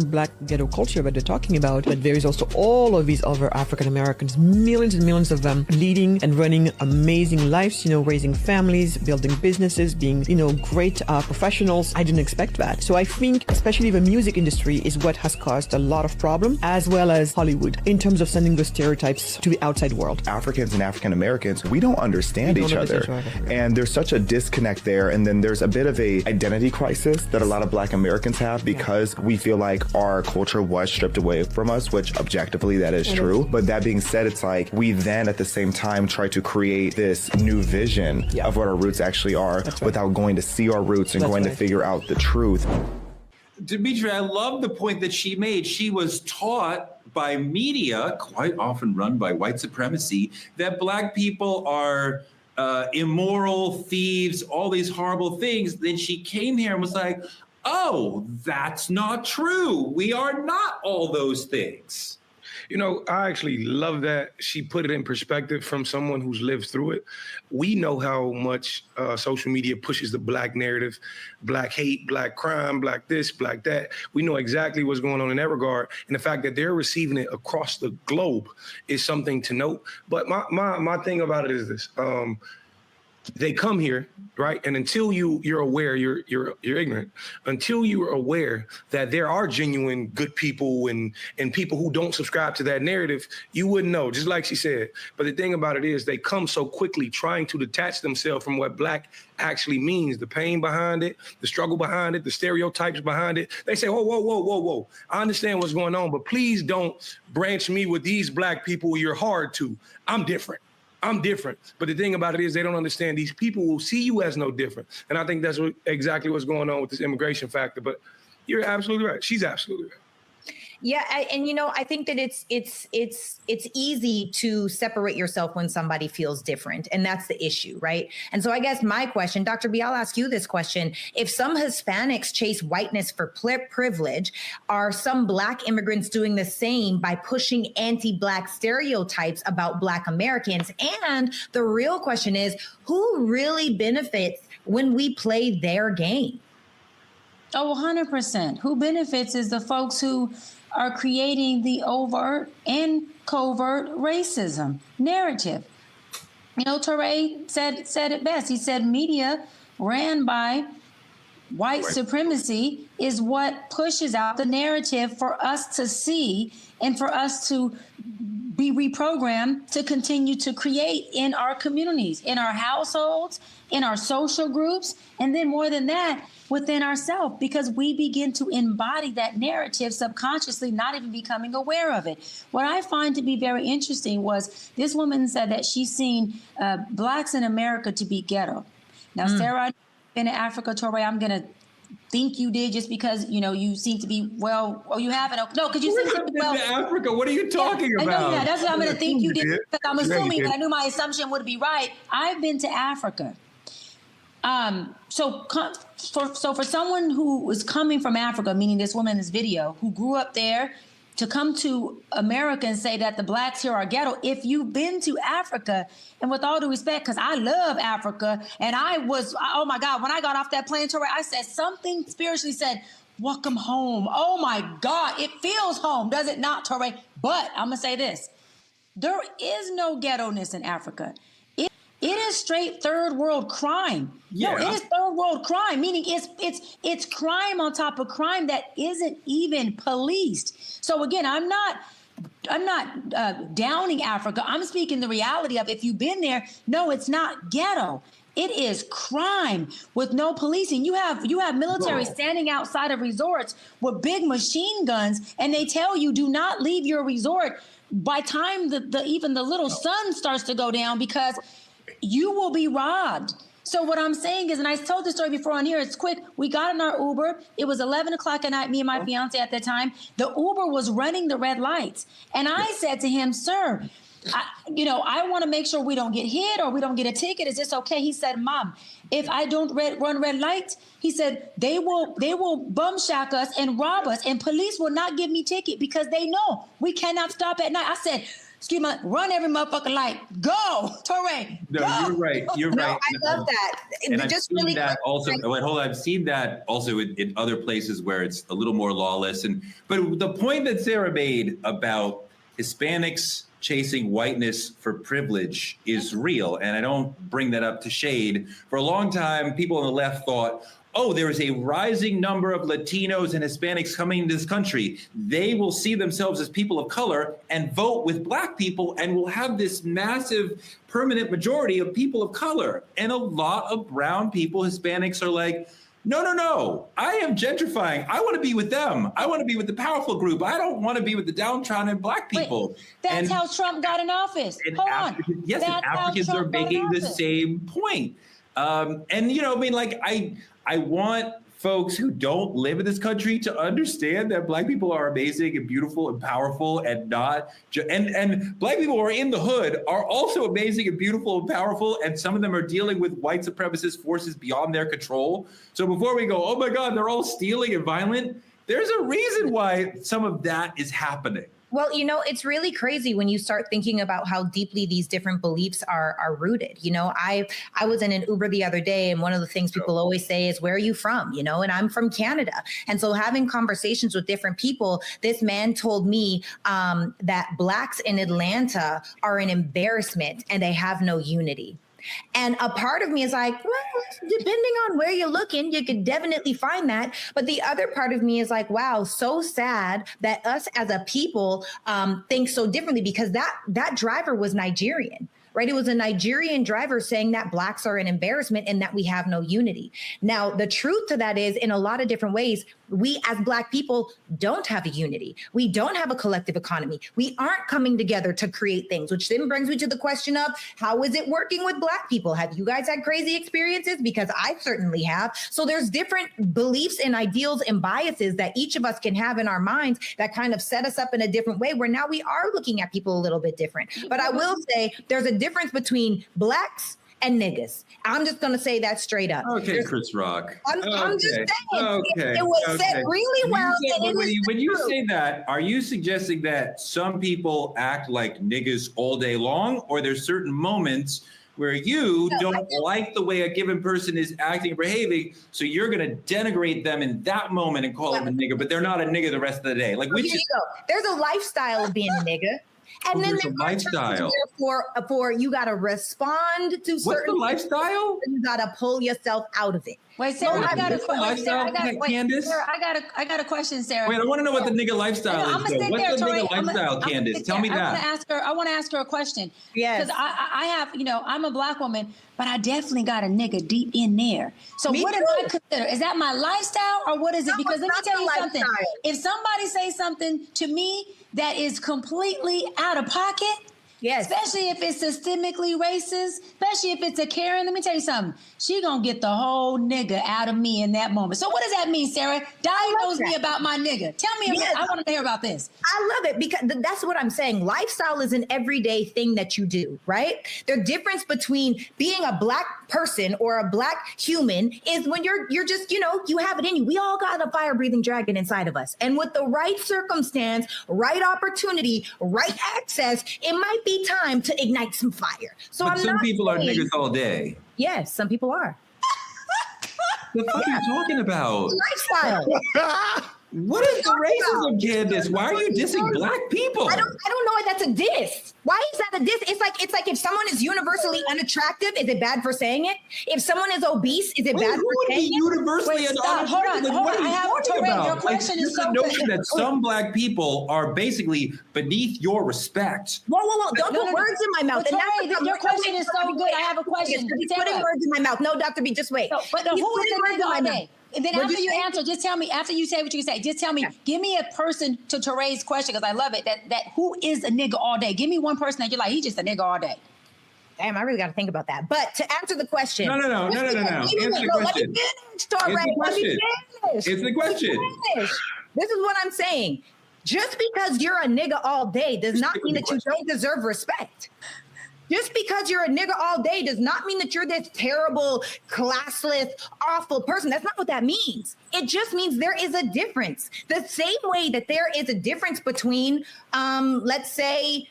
Black ghetto culture that they're talking about, but there is also all of these other African Americans, millions and millions of them, leading and running amazing lives, raising families, building businesses, being, great professionals. I didn't expect that. So I think especially the music industry is what has caused a lot of problems, as well as Hollywood, in terms of sending the stereotypes to the outside world. Africans and African Americans, we don't understand each other. And there's such a disconnect there. And then there's a bit of a identity crisis that a lot of Black Americans have because we feel like our culture was stripped away from us, which objectively that is true. But that being said, it's like we then at the same time try to create this new vision of what our roots actually are without going to see our roots and going to figure out the truth. Dimitri, I love the point that she made. She was taught by media, quite often run by white supremacy, that Black people are immoral, thieves, all these horrible things. Then she came here and was like, oh, that's not true. We are not all those things. I actually love that she put it in perspective from someone who's lived through it. We know how much social media pushes the Black narrative, Black hate, Black crime, Black this, Black that. We know exactly what's going on in that regard. And the fact that they're receiving it across the globe is something to note. But my thing about it is this. They come here, right? And until you're aware, you're ignorant. Until you are aware that there are genuine good people and people who don't subscribe to that narrative, you wouldn't know, just like she said. But the thing about it is they come so quickly trying to detach themselves from what Black actually means, the pain behind it, the struggle behind it, the stereotypes behind it. They say, whoa. I understand what's going on, but please don't branch me with these Black people you're hard to. I'm different. But the thing about it is they don't understand these people will see you as no different. And I think that's exactly what's going on with this immigration factor. But you're absolutely right. She's absolutely right. Yeah, and I think that it's easy to separate yourself when somebody feels different, and that's the issue, right? And so I guess my question, Dr. B, I'll ask you this question: if some Hispanics chase whiteness for privilege, are some Black immigrants doing the same by pushing anti-Black stereotypes about Black Americans? And the real question is, who really benefits when we play their game? Oh, 100%. Who benefits is the folks who are creating the overt and covert racism narrative. Touré said it best. He said media ran by white supremacy is what pushes out the narrative for us to see and for us to be reprogrammed to continue to create in our communities, in our households, in our social groups, and then more than that, within ourselves, because we begin to embody that narrative subconsciously, not even becoming aware of it. What I find to be very interesting was this woman said that she's seen Blacks in America to be ghetto. Now, Sarah, been in Africa, Torre, I'm going to think you did just because, you know, you seem to be you haven't. No, because you seem to be well. Africa, what are you talking about? I know, yeah, that's what I'm going to think you did, because I'm assuming, but I knew my assumption would be right. I've been to Africa. So for someone who is coming from Africa, meaning this woman in this video, who grew up there, to come to America and say that the Blacks here are ghetto, if you've been to Africa, and with all due respect, because I love Africa, and I was, oh my God, when I got off that plane, Torre, I said something spiritually said, welcome home. Oh my God, it feels home, does it not, Torre? But I'm gonna say this, there is no ghetto-ness in Africa. It is straight third world crime. Yeah. No, it is third world crime, meaning it's crime on top of crime that isn't even policed. So again, I'm not downing Africa. I'm speaking the reality of if you've been there. No, it's not ghetto. It is crime with no policing. You have military standing outside of resorts with big machine guns, and they tell you do not leave your resort by time even the little sun starts to go down, because you will be robbed. So what I'm saying is, and I told this story before on here, it's quick. We got in our Uber. It was 11 o'clock at night, me and my fiance at the time. The Uber was running the red lights. And I said to him, sir, I want to make sure we don't get hit or we don't get a ticket. Is this okay? He said, Mom, if I don't run red lights, he said, they will bum shack us and rob us, and police will not give me ticket because they know we cannot stop at night. I said, excuse me, run every motherfucking light. Go, Torre. No, go. You're right. You're right. I love that. And I've seen that also. Wait, hold on. I've seen that also in other places where it's a little more lawless. But the point that Sarah made about Hispanics chasing whiteness for privilege is real. And I don't bring that up to shade. For a long time, people on the left thought, oh, there is a rising number of Latinos and Hispanics coming into this country. They will see themselves as people of color and vote with Black people, and we'll have this massive permanent majority of people of color. And a lot of brown people, Hispanics, are like, no, I am gentrifying. I want to be with them. I want to be with the powerful group. I don't want to be with the downtrodden Black people. Wait, that's how Trump got in office. Hold on. Yes, and Africans are making the same point. I want folks who don't live in this country to understand that Black people are amazing and beautiful and powerful, and and Black people who are in the hood are also amazing and beautiful and powerful, and some of them are dealing with white supremacist forces beyond their control. So before we go, oh my God, they're all stealing and violent, there's a reason why some of that is happening. Well, it's really crazy when you start thinking about how deeply these different beliefs are rooted. I was in an Uber the other day, and one of the things people always say is, where are you from? And I'm from Canada. And so having conversations with different people, this man told me that Blacks in Atlanta are an embarrassment and they have no unity. And a part of me is like, well, depending on where you're looking, you could definitely find that. But the other part of me is like, wow, so sad that us as a people think so differently, because that driver was Nigerian. Right? It was a Nigerian driver saying that Blacks are an embarrassment and that we have no unity. Now, the truth to that is, in a lot of different ways, we as Black people don't have a unity. We don't have a collective economy. We aren't coming together to create things, which then brings me to the question of, how is it working with Black people? Have you guys had crazy experiences? Because I certainly have. So there's different beliefs and ideals and biases that each of us can have in our minds that kind of set us up in a different way, where now we are looking at people a little bit different. But I will say there's a difference between Blacks and niggas. I'm just going to say that straight up. Okay, Chris Rock. I'm just saying. Okay. It was said really well. When you say that, are you suggesting that some people act like niggas all day long, or there's certain moments where you don't like the way a given person is acting or behaving, so you're going to denigrate them in that moment and call them a nigger, but they're not a nigger the rest of the day? Like, Here you go. There's a lifestyle of being a nigger. And then there's a lifestyle. For you got to respond to certain. What's the lifestyle? You got to pull yourself out of it. Wait, Sarah, I got a question, Sarah. Wait, I want to know what the nigga lifestyle is. What's the nigga lifestyle, Candace? Tell me that. I want to ask her a question. Yes. Because I have, I'm a Black woman, but I definitely got a nigga deep in there. So what do I consider? Is that my lifestyle or what is it? Because let me tell you something. If somebody says something to me that is completely out of pocket, yes, especially if it's systemically racist, especially if it's a Karen, let me tell you something. She gonna get the whole nigga out of me in that moment. So what does that mean, Sarah? Diagnose me about my nigga. Tell me, I want to hear about this. I love it because that's what I'm saying. Lifestyle is an everyday thing that you do, right? The difference between being a Black person or a Black human is when you're just, you have it in you. We all got a fire-breathing dragon inside of us. And with the right circumstance, right opportunity, right access, it might be time to ignite some fire. So but some people are niggas all day. Yes, some people are. What the fuck are you talking about? Lifestyle. What is the racism, Candace? Why are you dissing Black people? I don't know why that's a diss. Why is that a diss? It's like if someone is universally unattractive, is it bad for saying it? If someone is obese, is it bad for saying it? Universally unattractive? Hold on. What are you talking about? Your question is so the notion that some Black people are basically beneath your respect. Whoa. Don't put words in my mouth. Your question is so good. I have a question. He's putting words in my mouth. No, Dr. B, just wait. Who is the nigga all day? And then after you answer, just tell me, after you say what you say, just tell me, give me a person to raise question, because I love it, that who is a nigga all day? Give me one person that you're like, he's just a nigga all day. Damn, I really got to think about that. But to answer the question. No. Answer the question. It's the question. This is what I'm saying. Just because you're a nigga all day does not mean that you don't deserve respect. Just because you're a nigga all day does not mean that you're this terrible, classless, awful person. That's not what that means. It just means there is a difference. The same way that there is a difference between, let's say,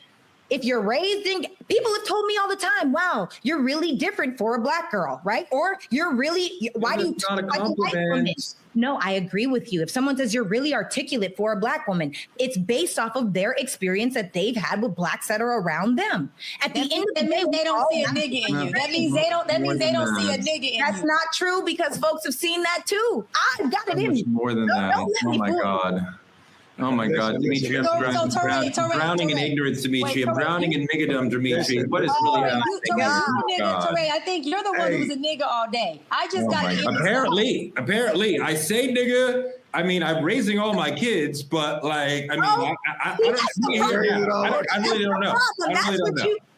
if you're raised in, people have told me all the time, wow, you're really different for a Black girl, right? Or why do you talk like a white woman? No, I agree with you. If someone says you're really articulate for a Black woman, it's based off of their experience that they've had with Blacks that are around them. At the end of the day, they don't see a nigga in you. That means they don't see a nigga in you. That's not true because folks have seen that too. I've got it in me. More than that. Oh my God. Oh my God, Dimitri, I'm drowning in ignorance, Dimitri. I'm drowning in niggadom, Dimitri. What is really happening? Touré, I think you're the one who's a nigga all day. I just got it. Apparently, I say nigga. I mean, I'm raising all my kids, but like, I mean, I really don't know.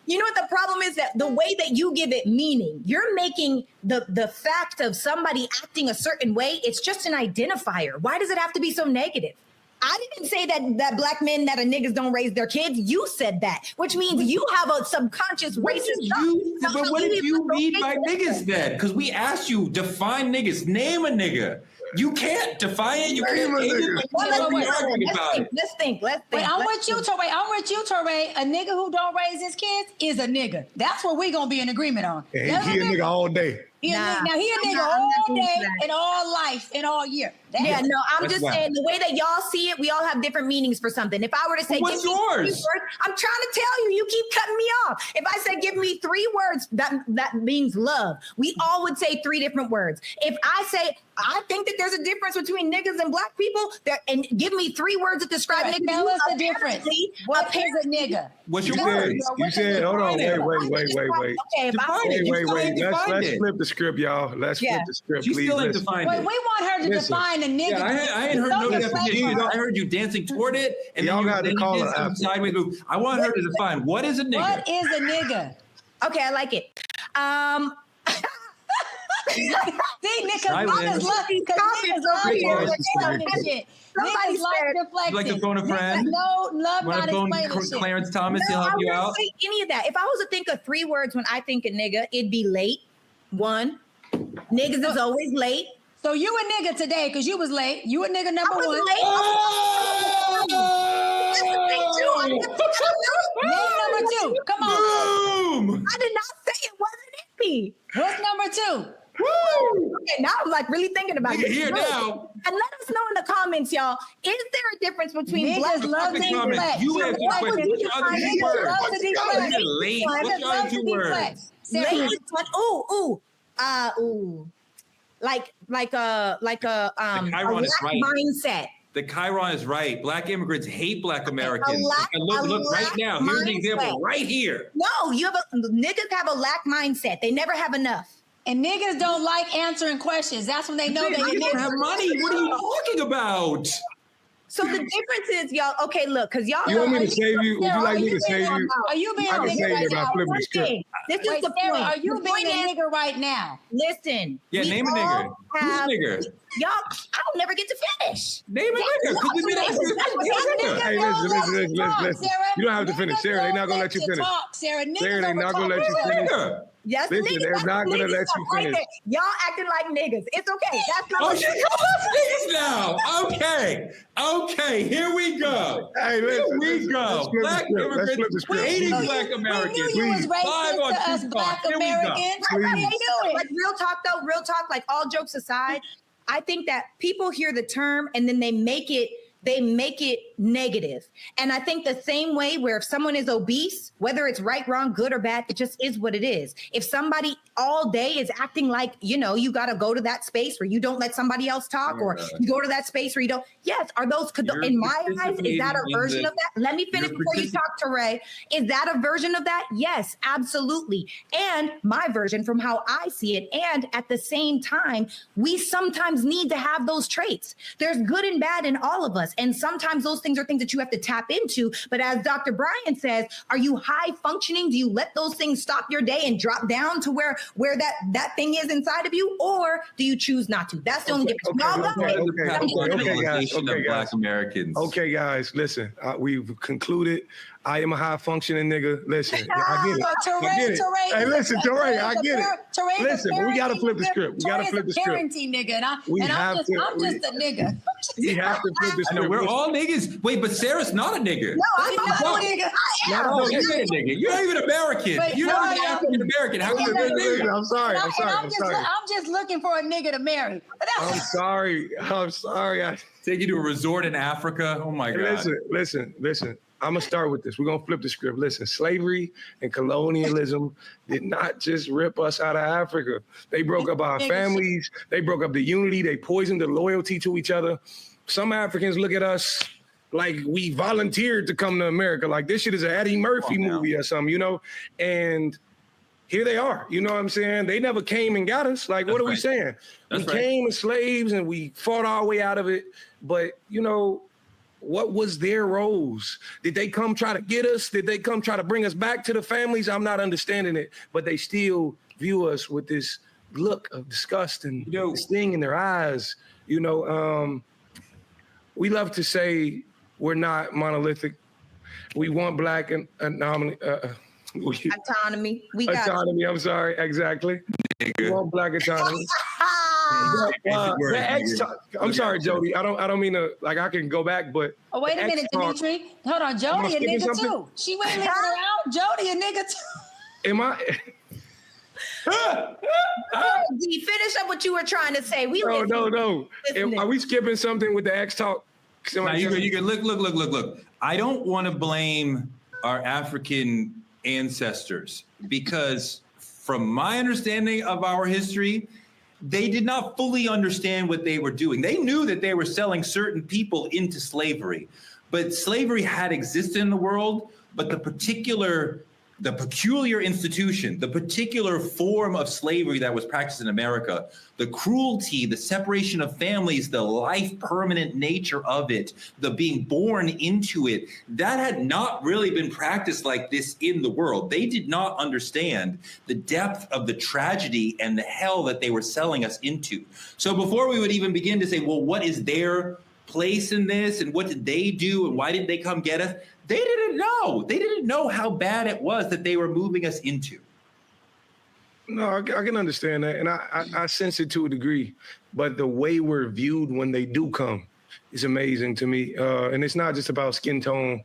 You know what the problem is? That the way that you give it meaning, you're making the fact of somebody acting a certain way, it's just an identifier. Why does it have to be so negative? I didn't say that Black men that are niggas don't raise their kids. You said that, which means you have a subconscious racist. But what did you mean by niggas then? Because we asked you, define niggas, name a nigga. You can't define it. You can't name it. Let's think. Wait, I'm with you, Touré. A nigga who don't raise his kids is a nigga. That's what we're gonna be in agreement on. Yeah, he a nigga all day. He a nigga all day and all life and all year. I'm just saying the way that y'all see it, we all have different meanings for something. If I were to say, what's yours? I'm trying to tell you, you keep cutting me off. If I said, give me 3 words, that means love. We all would say 3 different words. If I say, I think that there's a difference between niggas and Black people, and give me 3 words that describe niggas. Tell us the difference. What is a nigga? What's your word? You said, hold on, wait. Okay, Let's flip the script, y'all. Let's flip the script, She please. still ain't defined it. We want her to define a nigga. I ain't heard no definition. I heard you dancing toward it, and y'all got to call it some sideways move. I want her to define what is a nigga. What is a nigga? Okay, I like it. See, niggas love shit. Somebody like to phone a friend. No, love not explaining shit. Clarence Thomas, he'll help you out. Say any of that. If I was to think of 3 words when I think of nigga, it'd be late. 1, niggas is always late. So you a nigga today because you was late. You a nigga number 1. Name number 2. Come on. Boom. I did not say it wasn't me. What's number 2? Woo! Okay, Now I'm like really thinking about it. Here now. And let us know in the comments, y'all. Is there a difference between Niggas black love to deflect. You answer the question. What's your other two words? What's your other two words? Like a Chiron is right. mindset. The Chiron is right. Black immigrants hate Black Americans. Look right now. Here's the example right here. No, niggas have a lack mindset. They never have enough. And niggas don't like answering questions. That's when they know they don't have money. What are you talking about? So the difference is, y'all. Okay, look, because y'all. You want me to save you? Would you like me to save you? Are you being a nigga right now? This is the point. Are you being a nigga right now? Listen. Yeah, name a nigga. Who's a nigga? Y'all, I don't never get to finish. Name a nigga. Hey, listen. You don't have to finish, Sarah. They're not gonna let you finish. Sarah, they're not gonna let you finish. Yes, listen, niggas, they're not gonna let you finish. Right, y'all acting like niggas. It's okay. That's not. Oh, she calls us niggas now. Okay, here we go. Hey, listen. Here we go. Black immigrants hating Black Americans. We knew you was racist to us Black Americans. Like real talk though, like all jokes aside, I think that people hear the term and then they make it negative. And I think the same way where if someone is obese, whether it's right, wrong, good or bad, it just is what it is. If somebody all day is acting like, you got to go to that space where you don't let somebody else talk, or you go to that space where you don't. Yes. Are those, in my eyes, is that a version of that? Let me finish before you talk to Ray. Is that a version of that? Yes, absolutely. And my version from how I see it. And at the same time, we sometimes need to have those traits. There's good and bad in all of us. And sometimes those things are things that you have to tap into. But as Dr. Brian says, are you high functioning? Do you let those things stop your day and drop down to where that thing is inside of you? Or do you choose not to? That's the only difference. Okay, guys. Americans. Okay, guys, listen. We've concluded. I am a high functioning nigga. Listen, I get it. Hey, listen, Teray, I get it. Listen, but we got to flip the script. We got to flip the script. Parenting nigga, and I'm just a nigga. We have to flip the script. I know, we're all niggas. Wait, but Sarah's not a nigga. No, I'm not a nigga. No, you're a nigga. You're not even American. You're not even African American. How can you be a nigga? I'm sorry. I'm just looking for a nigga to marry. I'm sorry. I take you to a resort in Africa. Oh my God. Listen. I'm going to start with this. We're going to flip the script. Listen, slavery and colonialism did not just rip us out of Africa. They broke up our families. They broke up the unity. They poisoned the loyalty to each other. Some Africans look at us like we volunteered to come to America. Like this shit is an Eddie Murphy movie or something, And here they are. You know what I'm saying? They never came and got us. Like, what are we saying? We came as slaves and we fought our way out of it. But, what was their roles? Did they come try to get us? Did they come try to bring us back to the families? I'm not understanding it, but they still view us with this look of disgust and this thing in their eyes. We love to say we're not monolithic. We want Black autonomy. We got autonomy. I'm sorry. Exactly. We want Black autonomy. I'm sorry, Jody. I don't mean to, I can go back, but. Oh, wait a minute, Dimitri. Hold on. Jody a nigga too. She went living around. Jody a nigga too. Am I? D, finish up what you were trying to say. No. Are we skipping something with the X talk? Now you can look. I don't want to blame our African ancestors because from my understanding of our history, they did not fully understand what they were doing. They knew that they were selling certain people into slavery, but slavery had existed in the world, but the peculiar institution, the particular form of slavery that was practiced in America, the cruelty, the separation of families, the life permanent nature of it, the being born into it, that had not really been practiced like this in the world. They did not understand the depth of the tragedy and the hell that they were selling us into. So before we would even begin to say, well, what is their place in this and what did they do and why didn't they come get us? They didn't know. They didn't know how bad it was that they were moving us into. No, I can understand that. And I sense it to a degree. But the way we're viewed when they do come is amazing to me. And it's not just about skin tone.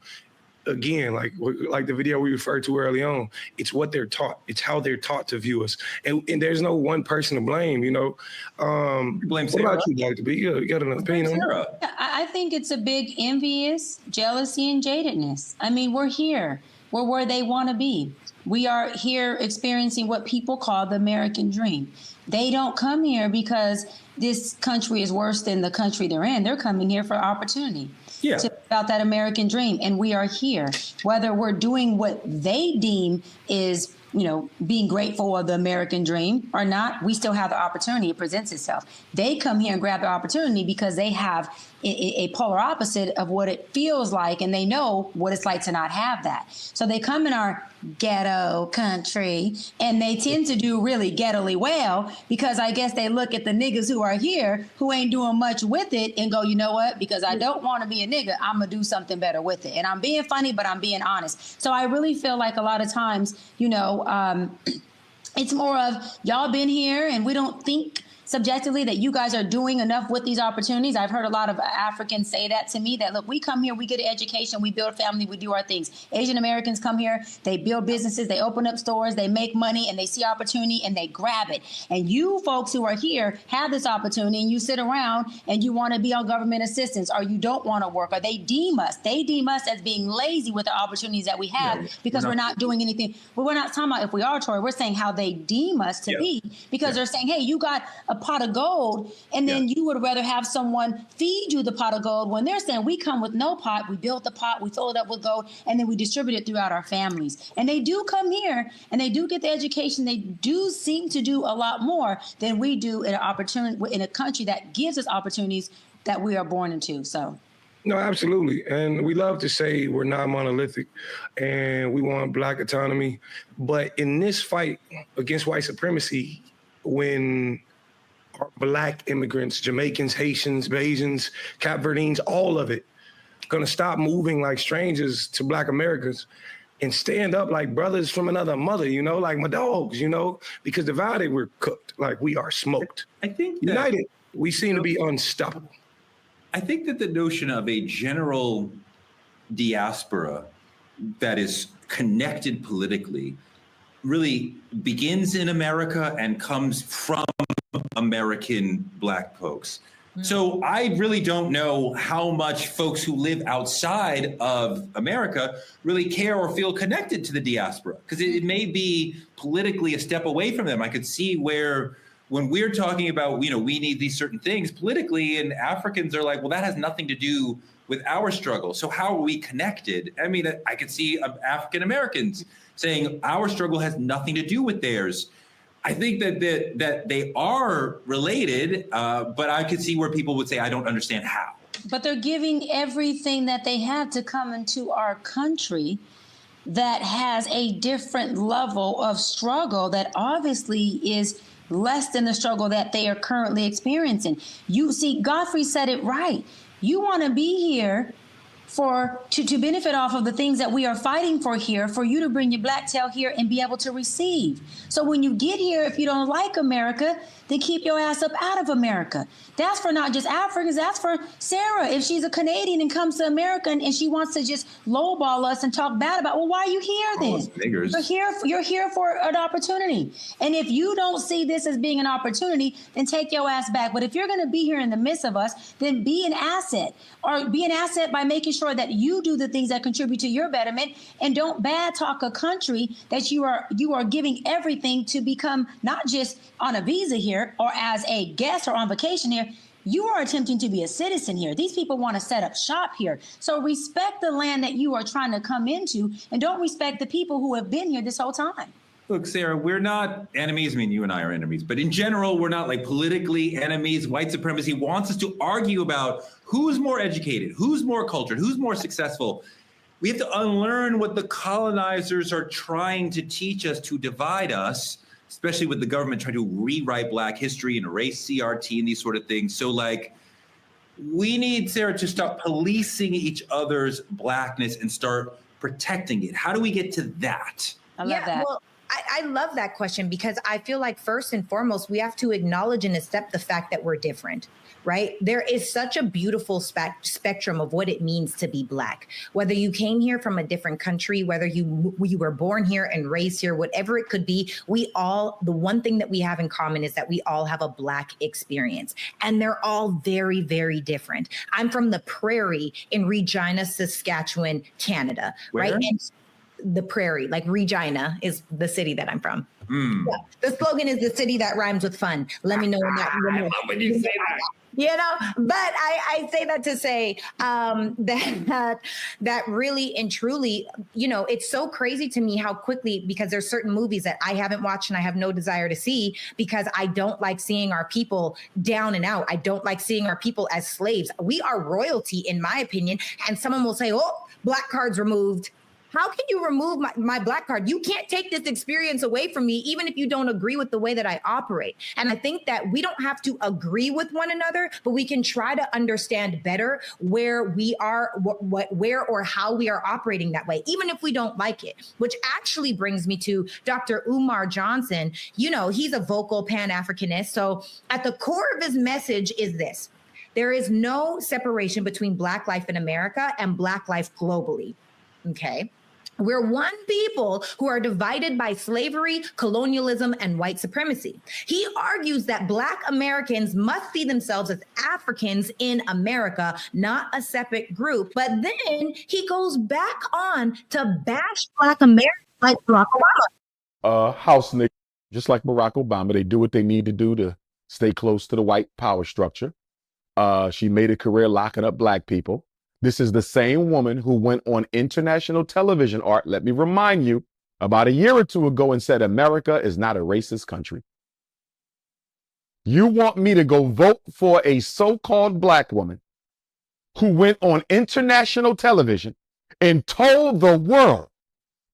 again, like the video we referred to early on, it's what they're taught. It's how they're taught to view us. And there's no one person to blame, you know. Blame what Sarah. about you, Dr. B? You got an opinion on that? I think it's a big envious, jealousy, and jadedness. I mean, we're here. We're where they want to be. We are here experiencing what people call the American dream. They don't come here because this country is worse than the country they're in. They're coming here for opportunity. Yeah. About that American dream. And we are here, whether we're doing what they deem is, you know, being grateful of the American dream or not, we still have the opportunity. It presents itself. They come here and grab the opportunity because they have a polar opposite of what it feels like, and they know what it's like to not have that. So they come in our ghetto country, and they tend to do really ghettoly well because I guess they look at the niggas who are here who ain't doing much with it and go, you know what? Because I don't want to be a nigga, I'm going to do something better with it. And I'm being funny, but I'm being honest. So I really feel like a lot of times, you know, it's more of y'all been here and we don't think subjectively that you guys are doing enough with these opportunities. I've heard a lot of Africans say that to me, that look, we come here, we get an education, we build family, we do our things. Asian Americans come here, they build businesses, they open up stores, they make money, and they see opportunity and they grab it. And you folks who are here have this opportunity and you sit around and you want to be on government assistance, or you don't want to work, or they deem us as being lazy with the opportunities that we have because we're not doing anything. But we're not talking about if we are, Tori, we're saying how they deem us to be, because they're saying, hey, you got a pot of gold, and then you would rather have someone feed you the pot of gold, when they're saying we come with no pot, we build the pot, we fill it up with gold, and then we distribute it throughout our families. And they do come here and they do get the education. They do seem to do a lot more than we do in an opportunity in a country that gives us opportunities that we are born into. So. No, absolutely. And we love to say we're not monolithic and we want Black autonomy. But in this fight against white supremacy, when Black immigrants, Jamaicans, Haitians, Bajans, Cap Verdeans, all of it, gonna stop moving like strangers to Black Americans and stand up like brothers from another mother, you know, like my dogs, you know, because divided, we're cooked, like we are smoked. I think that, united, we seem to be unstoppable. I think that the notion of a general diaspora that is connected politically really begins in America and comes from American Black folks. So I really don't know how much folks who live outside of America really care or feel connected to the diaspora, because it may be politically a step away from them. I could see where when we're talking about, you know, we need these certain things politically, and Africans are like, well, that has nothing to do with our struggle. So how are we connected? I mean, I could see African Americans saying our struggle has nothing to do with theirs. I think that they are related, but I could see where people would say, I don't understand how. But they're giving everything that they have to come into our country that has a different level of struggle that obviously is less than the struggle that they are currently experiencing. You see, Godfrey said it right. You want to be here to benefit off of the things that we are fighting for here, for you to bring your black tail here and be able to receive. So when you get here, if you don't like America, then keep your ass up out of America. That's for not just Africans, that's for Sarah. If she's a Canadian and comes to America and she wants to just lowball us and talk bad about, well, why are you here then? You're here for an opportunity. And if you don't see this as being an opportunity, then take your ass back. But if you're going to be here in the midst of us, then be an asset, or be an asset by making sure that you do the things that contribute to your betterment, and don't bad talk a country that you are giving everything to become not just on a visa here or as a guest or on vacation here. You are attempting to be a citizen here. These people want to set up shop here. So respect the land that you are trying to come into, and don't respect the people who have been here this whole time. Look, Sarah, we're not enemies. I mean, you and I are enemies, but in general, we're not like politically enemies. White supremacy wants us to argue about who's more educated, who's more cultured, who's more successful. We have to unlearn what the colonizers are trying to teach us to divide us, especially with the government trying to rewrite Black history and erase CRT and these sort of things. So like, we need, Sarah, to stop policing each other's Blackness and start protecting it. How do we get to that? I love that. Well, I love that question because I feel like first and foremost, we have to acknowledge and accept the fact that we're different. Right? There is such a beautiful spectrum of what it means to be Black. Whether you came here from a different country, whether you were born here and raised here, whatever it could be, the one thing that we have in common is that we all have a Black experience. And they're all very, very different. I'm from the Prairie in Regina, Saskatchewan, Canada. Where? Right? And the Prairie, like Regina is the city that I'm from. Yeah. The slogan is the city that rhymes with fun. Let me know when that. I love when you say that. You know, but I say that to say that really and truly, you know, it's so crazy to me how quickly, because there's certain movies that I haven't watched and I have no desire to see because I don't like seeing our people down and out. I don't like seeing our people as slaves. We are royalty, in my opinion. And someone will say, oh, Black card's removed. How can you remove my Black card? You can't take this experience away from me, even if you don't agree with the way that I operate. And I think that we don't have to agree with one another, but we can try to understand better where we are, where or how we are operating that way, even if we don't like it, which actually brings me to Dr. Umar Johnson. You know, he's a vocal Pan-Africanist. So at the core of his message is this: there is no separation between Black life in America and Black life globally. Okay. We're one people who are divided by slavery, colonialism, and white supremacy. He argues that Black Americans must see themselves as Africans in America, not a separate group. But then he goes back on to bash Black Americans like Barack Obama. House niggas, just like Barack Obama, they do what they need to do to stay close to the white power structure. She made a career locking up Black people. This is the same woman who went on international television, Art, let me remind you, about a year or two ago and said America is not a racist country. You want me to go vote for a so-called Black woman who went on international television and told the world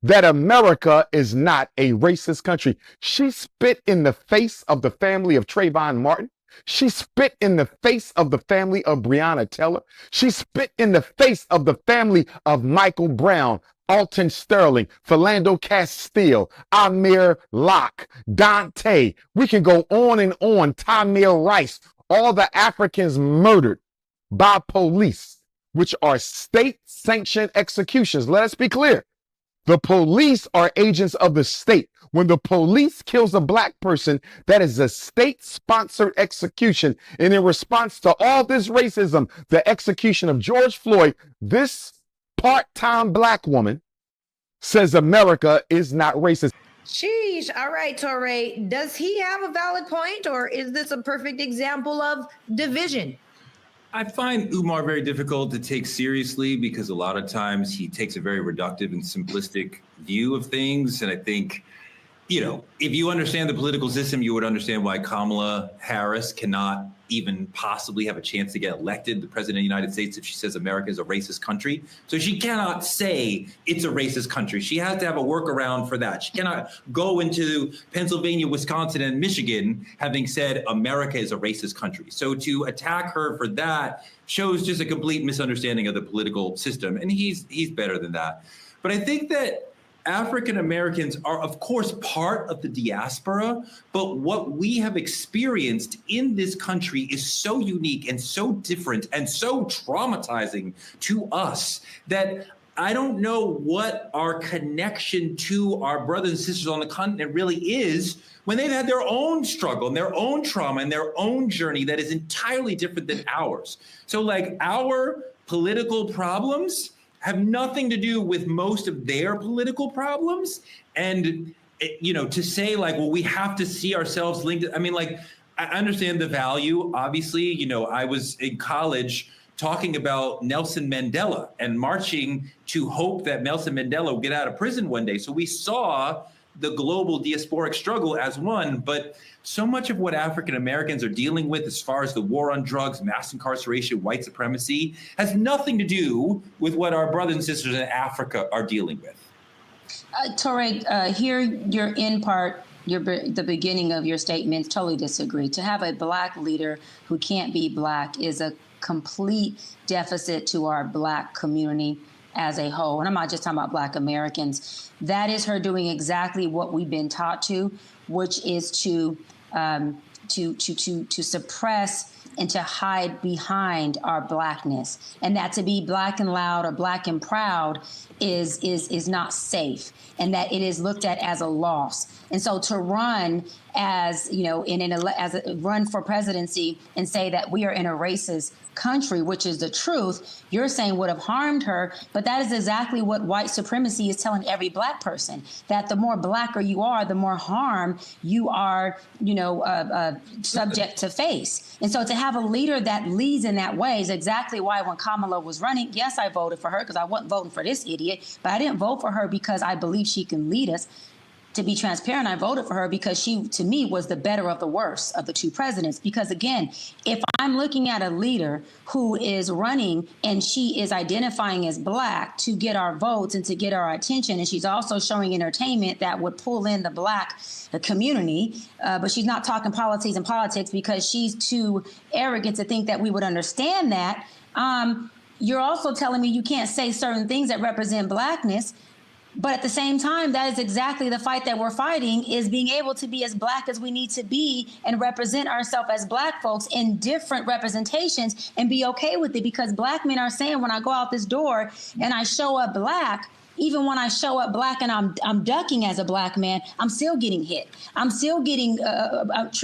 that America is not a racist country? She spit in the face of the family of Trayvon Martin. She spit in the face of the family of Breonna Taylor. She spit in the face of the family of Michael Brown, Alton Sterling, Philando Castile, Amir Locke, Dante. We can go on and on. Tamir Rice, all the Africans murdered by police, which are state-sanctioned executions. Let us be clear. The police are agents of the state. When the police kills a Black person, that is a state-sponsored execution. And in response to all this racism, the execution of George Floyd, this part-time Black woman says America is not racist. Sheesh. All right, Torre. Does he have a valid point, or is this a perfect example of division? I find Umar very difficult to take seriously because a lot of times he takes a very reductive and simplistic view of things. And I think, you know, if you understand the political system, you would understand why Kamala Harris cannot even possibly have a chance to get elected the president of the United States if she says America is a racist country. So she cannot say it's a racist country. She has to have a workaround for that. She cannot go into Pennsylvania, Wisconsin, and Michigan having said America is a racist country. So to attack her for that shows just a complete misunderstanding of the political system. And he's better than that. But I think that African Americans are, of course, part of the diaspora, but what we have experienced in this country is so unique and so different and so traumatizing to us that I don't know what our connection to our brothers and sisters on the continent really is when they've had their own struggle and their own trauma and their own journey that is entirely different than ours. So like our political problems have nothing to do with most of their political problems. And, you know, to say like, well, we have to see ourselves linked. I mean, like, I understand the value. Obviously, you know, I was in college talking about Nelson Mandela and marching to hope that Nelson Mandela would get out of prison one day. So we saw the global diasporic struggle as one, but so much of what African Americans are dealing with as far as the war on drugs, mass incarceration, white supremacy, has nothing to do with what our brothers and sisters in Africa are dealing with. Torre, here you're in part, the beginning of your statements, totally disagree. To have a Black leader who can't be Black is a complete deficit to our Black community. as a whole, and I'm not just talking about Black Americans, that is her doing exactly what we've been taught to, which is to suppress and to hide behind our Blackness, and that to be Black and loud or Black and proud is not safe, and that it is looked at as a loss. And so to run as, you know, run for presidency and say that we are in a racist country, which is the truth, you're saying would have harmed her. But that is exactly what white supremacy is telling every Black person, that the more Blacker you are, the more harm you are, you know, subject to face. And so to have a leader that leads in that way is exactly why when Kamala was running, yes, I voted for her because I wasn't voting for this idiot, but I didn't vote for her because I believe she can lead us. To be transparent, I voted for her because she, to me, was the better of the worst of the two presidents. Because again, if I'm looking at a leader who is running and she is identifying as Black to get our votes and to get our attention, and she's also showing entertainment that would pull in the Black community, but she's not talking politics because she's too arrogant to think that we would understand that. You're also telling me you can't say certain things that represent Blackness. But at the same time, that is exactly the fight that we're fighting, is being able to be as Black as we need to be and represent ourselves as Black folks in different representations and be okay with it. Because Black men are saying when I go out this door and I show up Black, even when I show up Black and I'm ducking as a Black man, I'm still getting hit. I'm still getting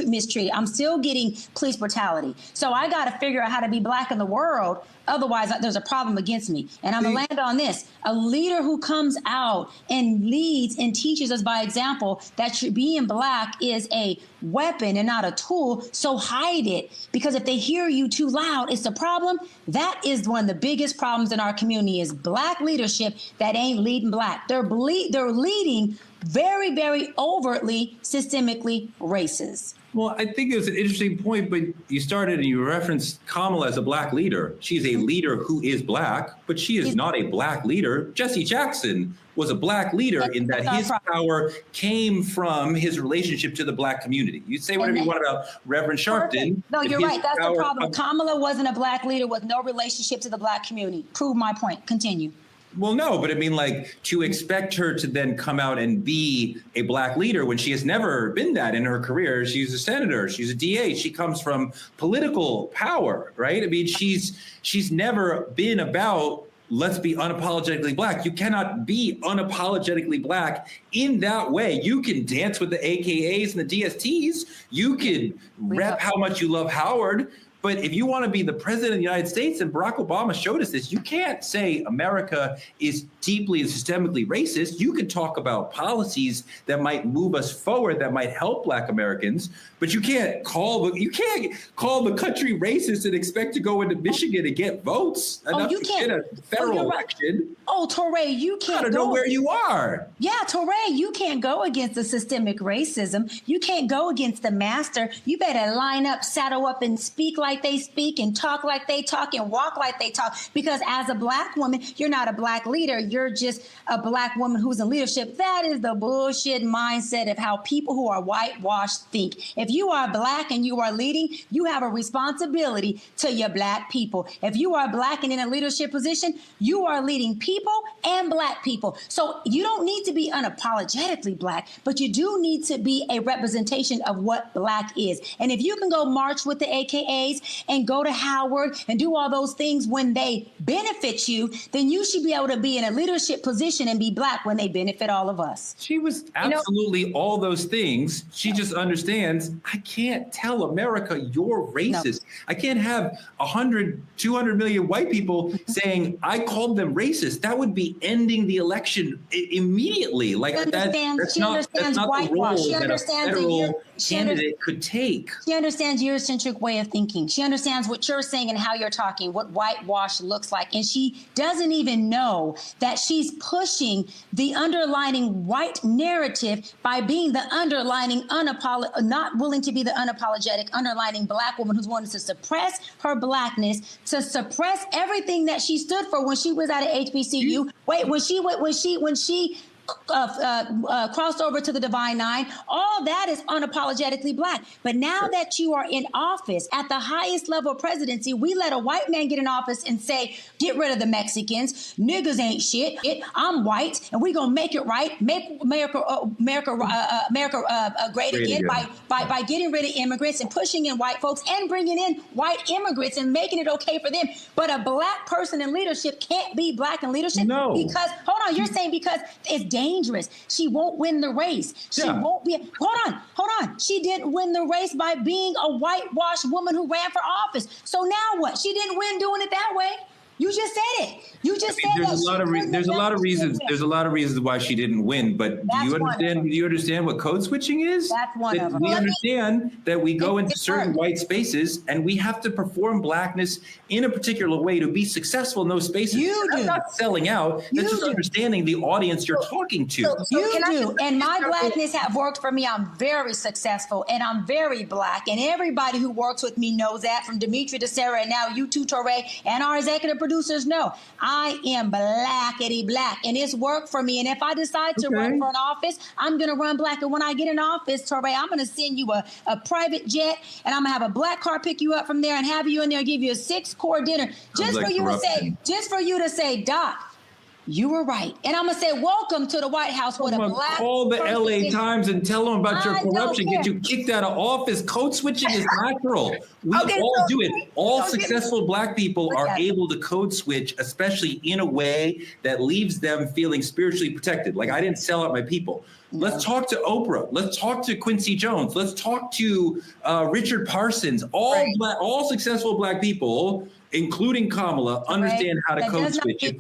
mistreated. I'm still getting police brutality. So I got to figure out how to be Black in the world. Otherwise, there's a problem against me. And I'm going to land on this. A leader who comes out and leads and teaches us by example that being Black is a weapon and not a tool, so hide it. Because if they hear you too loud, it's a problem. That is one of the biggest problems in our community is Black leadership that ain't leading Black. They're leading very, very overtly, systemically racist. Well, I think it was an interesting point, but you started and you referenced Kamala as a Black leader. She's a leader who is Black, but she is not a Black leader. Jesse Jackson was a Black leader in that his power came from his relationship to the Black community. You say whatever you want about Reverend Sharpton. No, you're right. That's the problem. Kamala wasn't a Black leader with no relationship to the Black community. Prove my point. Continue. Well, no, but I mean, like, to expect her to then come out and be a Black leader when she has never been that in her career. She's a senator, she's a DA, she comes from political power, right? I mean, she's never been about let's be unapologetically Black. You cannot be unapologetically Black in that way. You can dance with the AKAs and the DSTs. You can rep how much you love Howard. But if you want to be the president of the United States, and Barack Obama showed us this, you can't say America is deeply and systemically racist. You can talk about policies that might move us forward, that might help Black Americans, but you can't call the country racist and expect to go into Michigan and get votes enough to get a federal election. Oh, Touré, you can't gotta know where you are. Yeah, Touré, you can't go against the systemic racism. You can't go against the master. You better line up, saddle up, and speak like they speak and talk like they talk and walk like they talk. Because as a Black woman, you're not a Black leader. You're just a Black woman who's in leadership. That is the bullshit mindset of how people who are whitewashed think. If you are Black and you are leading, you have a responsibility to your Black people. If you are Black and in a leadership position, you are leading people and Black people. So you don't need to be unapologetically Black, but you do need to be a representation of what Black is. And if you can go march with the AKAs and go to Howard and do all those things when they benefit you, then you should be able to be in a leadership position and be Black when they benefit all of us. She was absolutely all those things. She just understands, I can't tell America you're racist. No. I can't have 100, 200 million white people saying I called them racist. That would be ending the election immediately. Like that's not the role that a federal candidate could take. She understands Eurocentric way of thinking. She understands what you're saying and how you're talking, what whitewash looks like. And she doesn't even know that she's pushing the underlining white narrative by being the underlining, not willing to be the unapologetic, underlining Black woman who's wanting to suppress her Blackness, to suppress everything that she stood for when she was at a HBCU. When she crossed over to the Divine Nine. All that is unapologetically Black. But now that you are in office at the highest level of presidency, we let a white man get in office and say, get rid of the Mexicans. Niggas ain't shit. I'm white, and we're going to make it right. Make America great again by getting rid of immigrants and pushing in white folks and bringing in white immigrants and making it okay for them. But a Black person in leadership can't be Black in leadership. No. Because, hold on, you're saying because it's dangerous. She won't win the race. She won't be. Hold on. She didn't win the race by being a whitewashed woman who ran for office. So now what? She didn't win doing it that way. You just said it. You just said there's a lot of reasons. There's a lot of reasons why she didn't win. But do you understand what code switching is? That's one of them. We understand that we go into certain white spaces and we have to perform Blackness in a particular way to be successful in those spaces. That's not selling out. That's just understanding the audience you're talking to. You do. And my Blackness have worked for me. I'm very successful and I'm very Black. And everybody who works with me knows that, from Dimitri to Sarah and now you too, Torre, and our executive producers know I am Blackity Black, and it's worked for me. And if I decide to run for an office, I'm going to run Black. And when I get in office, Torre, I'm going to send you a private jet, and I'm going to have a Black car pick you up from there and have you in there, give you a 6-course dinner just for you to say, Doc, you were right. And I'm going to say, welcome to the White House with a Black. Call the LA Times and tell them about your corruption, get you kicked out of office. Code switching is natural. We all do it. All successful Black people are able to code switch, especially in a way that leaves them feeling spiritually protected. Like, I didn't sell out my people. Let's talk to Oprah. Let's talk to Quincy Jones. Let's talk to Richard Parsons. All successful Black people, including Kamala, understand how to code switch. If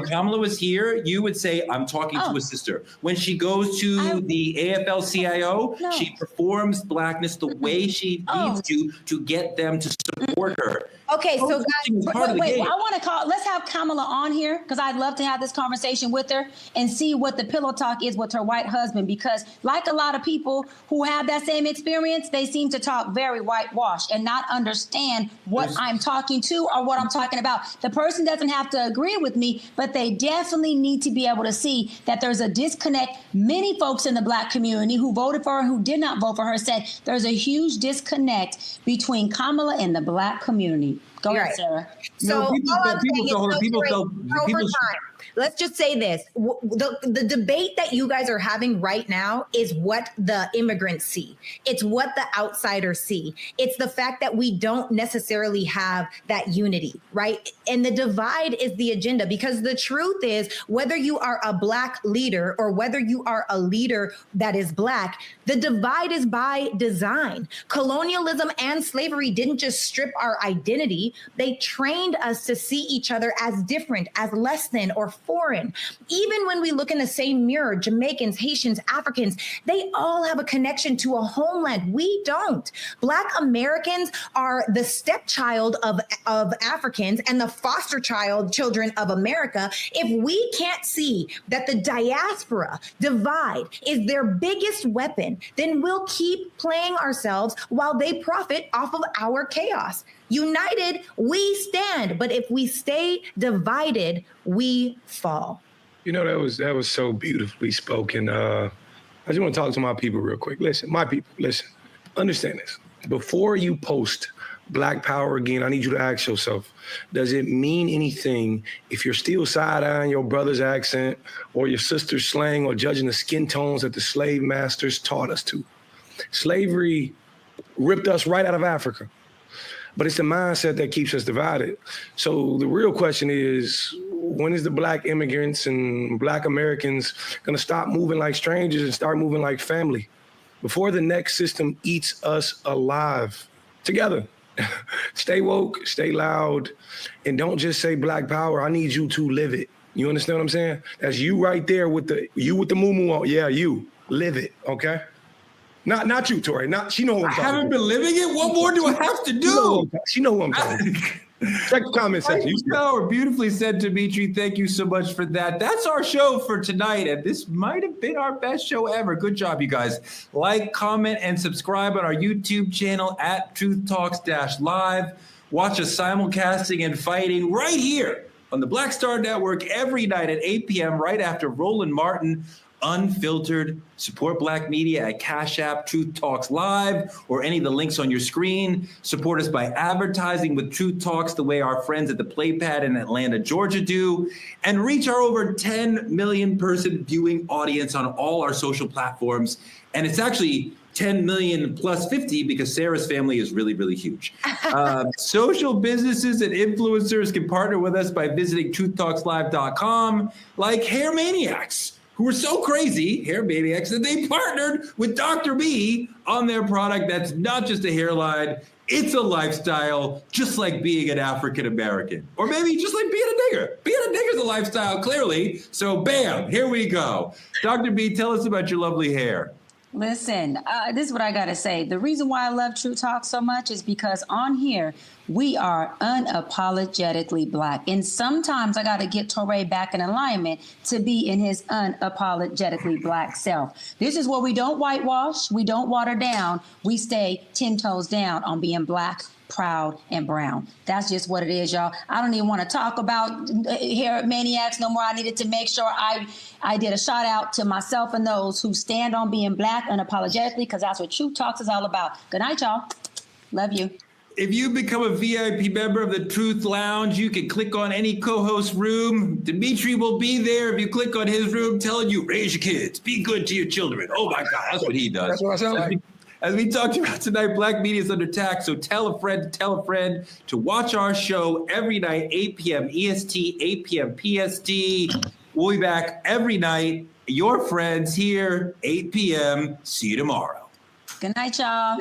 Kamala was here, you would say, I'm talking to a sister. When she goes to the AFL-CIO, she performs Blackness the way she needs to get them to support her. Okay, so guys, wait, let's have Kamala on here, because I'd love to have this conversation with her and see what the pillow talk is with her white husband, because like a lot of people who have that same experience, they seem to talk very whitewashed and not understand what I'm talking to or what I'm talking about. The person doesn't have to agree with me, but they definitely need to be able to see that there's a disconnect. Many folks in the Black community who voted for her, who did not vote for her, said there's a huge disconnect between Kamala and the Black community. Go ahead, Sarah. So let's just say this. The debate that you guys are having right now is what the immigrants see. It's what the outsiders see. It's the fact that we don't necessarily have that unity, right? And the divide is the agenda, because the truth is, whether you are a Black leader or whether you are a leader that is Black, the divide is by design. Colonialism and slavery didn't just strip our identity. They trained us to see each other as different, as less than, or foreign. Even when we look in the same mirror, Jamaicans, Haitians, Africans, they all have a connection to a homeland. We don't. Black Americans are the stepchild of Africans and the foster children of America. If we can't see that the diaspora divide is their biggest weapon, then we'll keep playing ourselves while they profit off of our chaos. United, we stand, but if we stay divided, we fall. You know, that was so beautifully spoken. I just want to talk to my people real quick. Listen, my people, listen, understand this. Before you post Black Power again, I need you to ask yourself, does it mean anything if you're still side-eyeing your brother's accent or your sister's slang or judging the skin tones that the slave masters taught us to? Slavery ripped us right out of Africa. But it's the mindset that keeps us divided. So the real question is, when is the Black immigrants and Black Americans going to stop moving like strangers and start moving like family before the next system eats us alive together? Stay woke, stay loud, and don't just say Black Power. I need you to live it. You understand what I'm saying? That's you right there with the moo-moo on. Yeah, you live it, okay? Not you, Tori. She know who I'm talking. I haven't been living it. What more do I have to do? She know who I'm talking. Check the comment section. Beautifully said, Dimitri. Thank you so much for that. That's our show for tonight, and this might have been our best show ever. Good job, you guys. Like, comment, and subscribe on our YouTube channel at Truth Talks-Live. Watch us simulcasting and fighting right here on the Black Star Network every night at 8 p.m. right after Roland Martin Unfiltered. Support Black media at Cash App, Truth Talks Live, or any of the links on your screen. Support us by advertising with Truth Talks the way our friends at the Playpad in Atlanta, Georgia do, and reach our over 10 million person viewing audience on all our social platforms. And it's actually 10 million plus 50 because Sarah's family is really, really huge. Social businesses and influencers can partner with us by visiting truthtalkslive.com, like Hair Maniacs, who were so crazy, Hair Maniacs, that they partnered with Dr. B on their product that's not just a hairline, it's a lifestyle, just like being an African American. Or maybe just like being a nigger. Being a nigger is a lifestyle, clearly. So bam, here we go. Dr. B, tell us about your lovely hair. Listen, this is what I got to say. The reason why I love True Talk so much is because on here, we are unapologetically Black. And sometimes I got to get Touré back in alignment to be in his unapologetically Black self. This is where we don't whitewash, we don't water down, we stay 10 toes down on being Black, proud, and brown. That's just what it is, y'all. I don't even want to talk about Hair Maniacs no more. I needed to make sure I did a shout out to myself and those who stand on being Black unapologetically, because that's what Truth Talks is all about. Good night, y'all. Love you. If you become a VIP member of the Truth Lounge, you can click on any co-host room. Dimitri will be there if you click on his room telling you, raise your kids, be good to your children. Oh my God, that's what he does. That's what I sound like. As we talked about tonight, Black media is under attack, so tell a friend to watch our show every night, 8 p.m. EST, 8 p.m. PST. We'll be back every night. Your friends here, 8 p.m. See you tomorrow. Good night, y'all.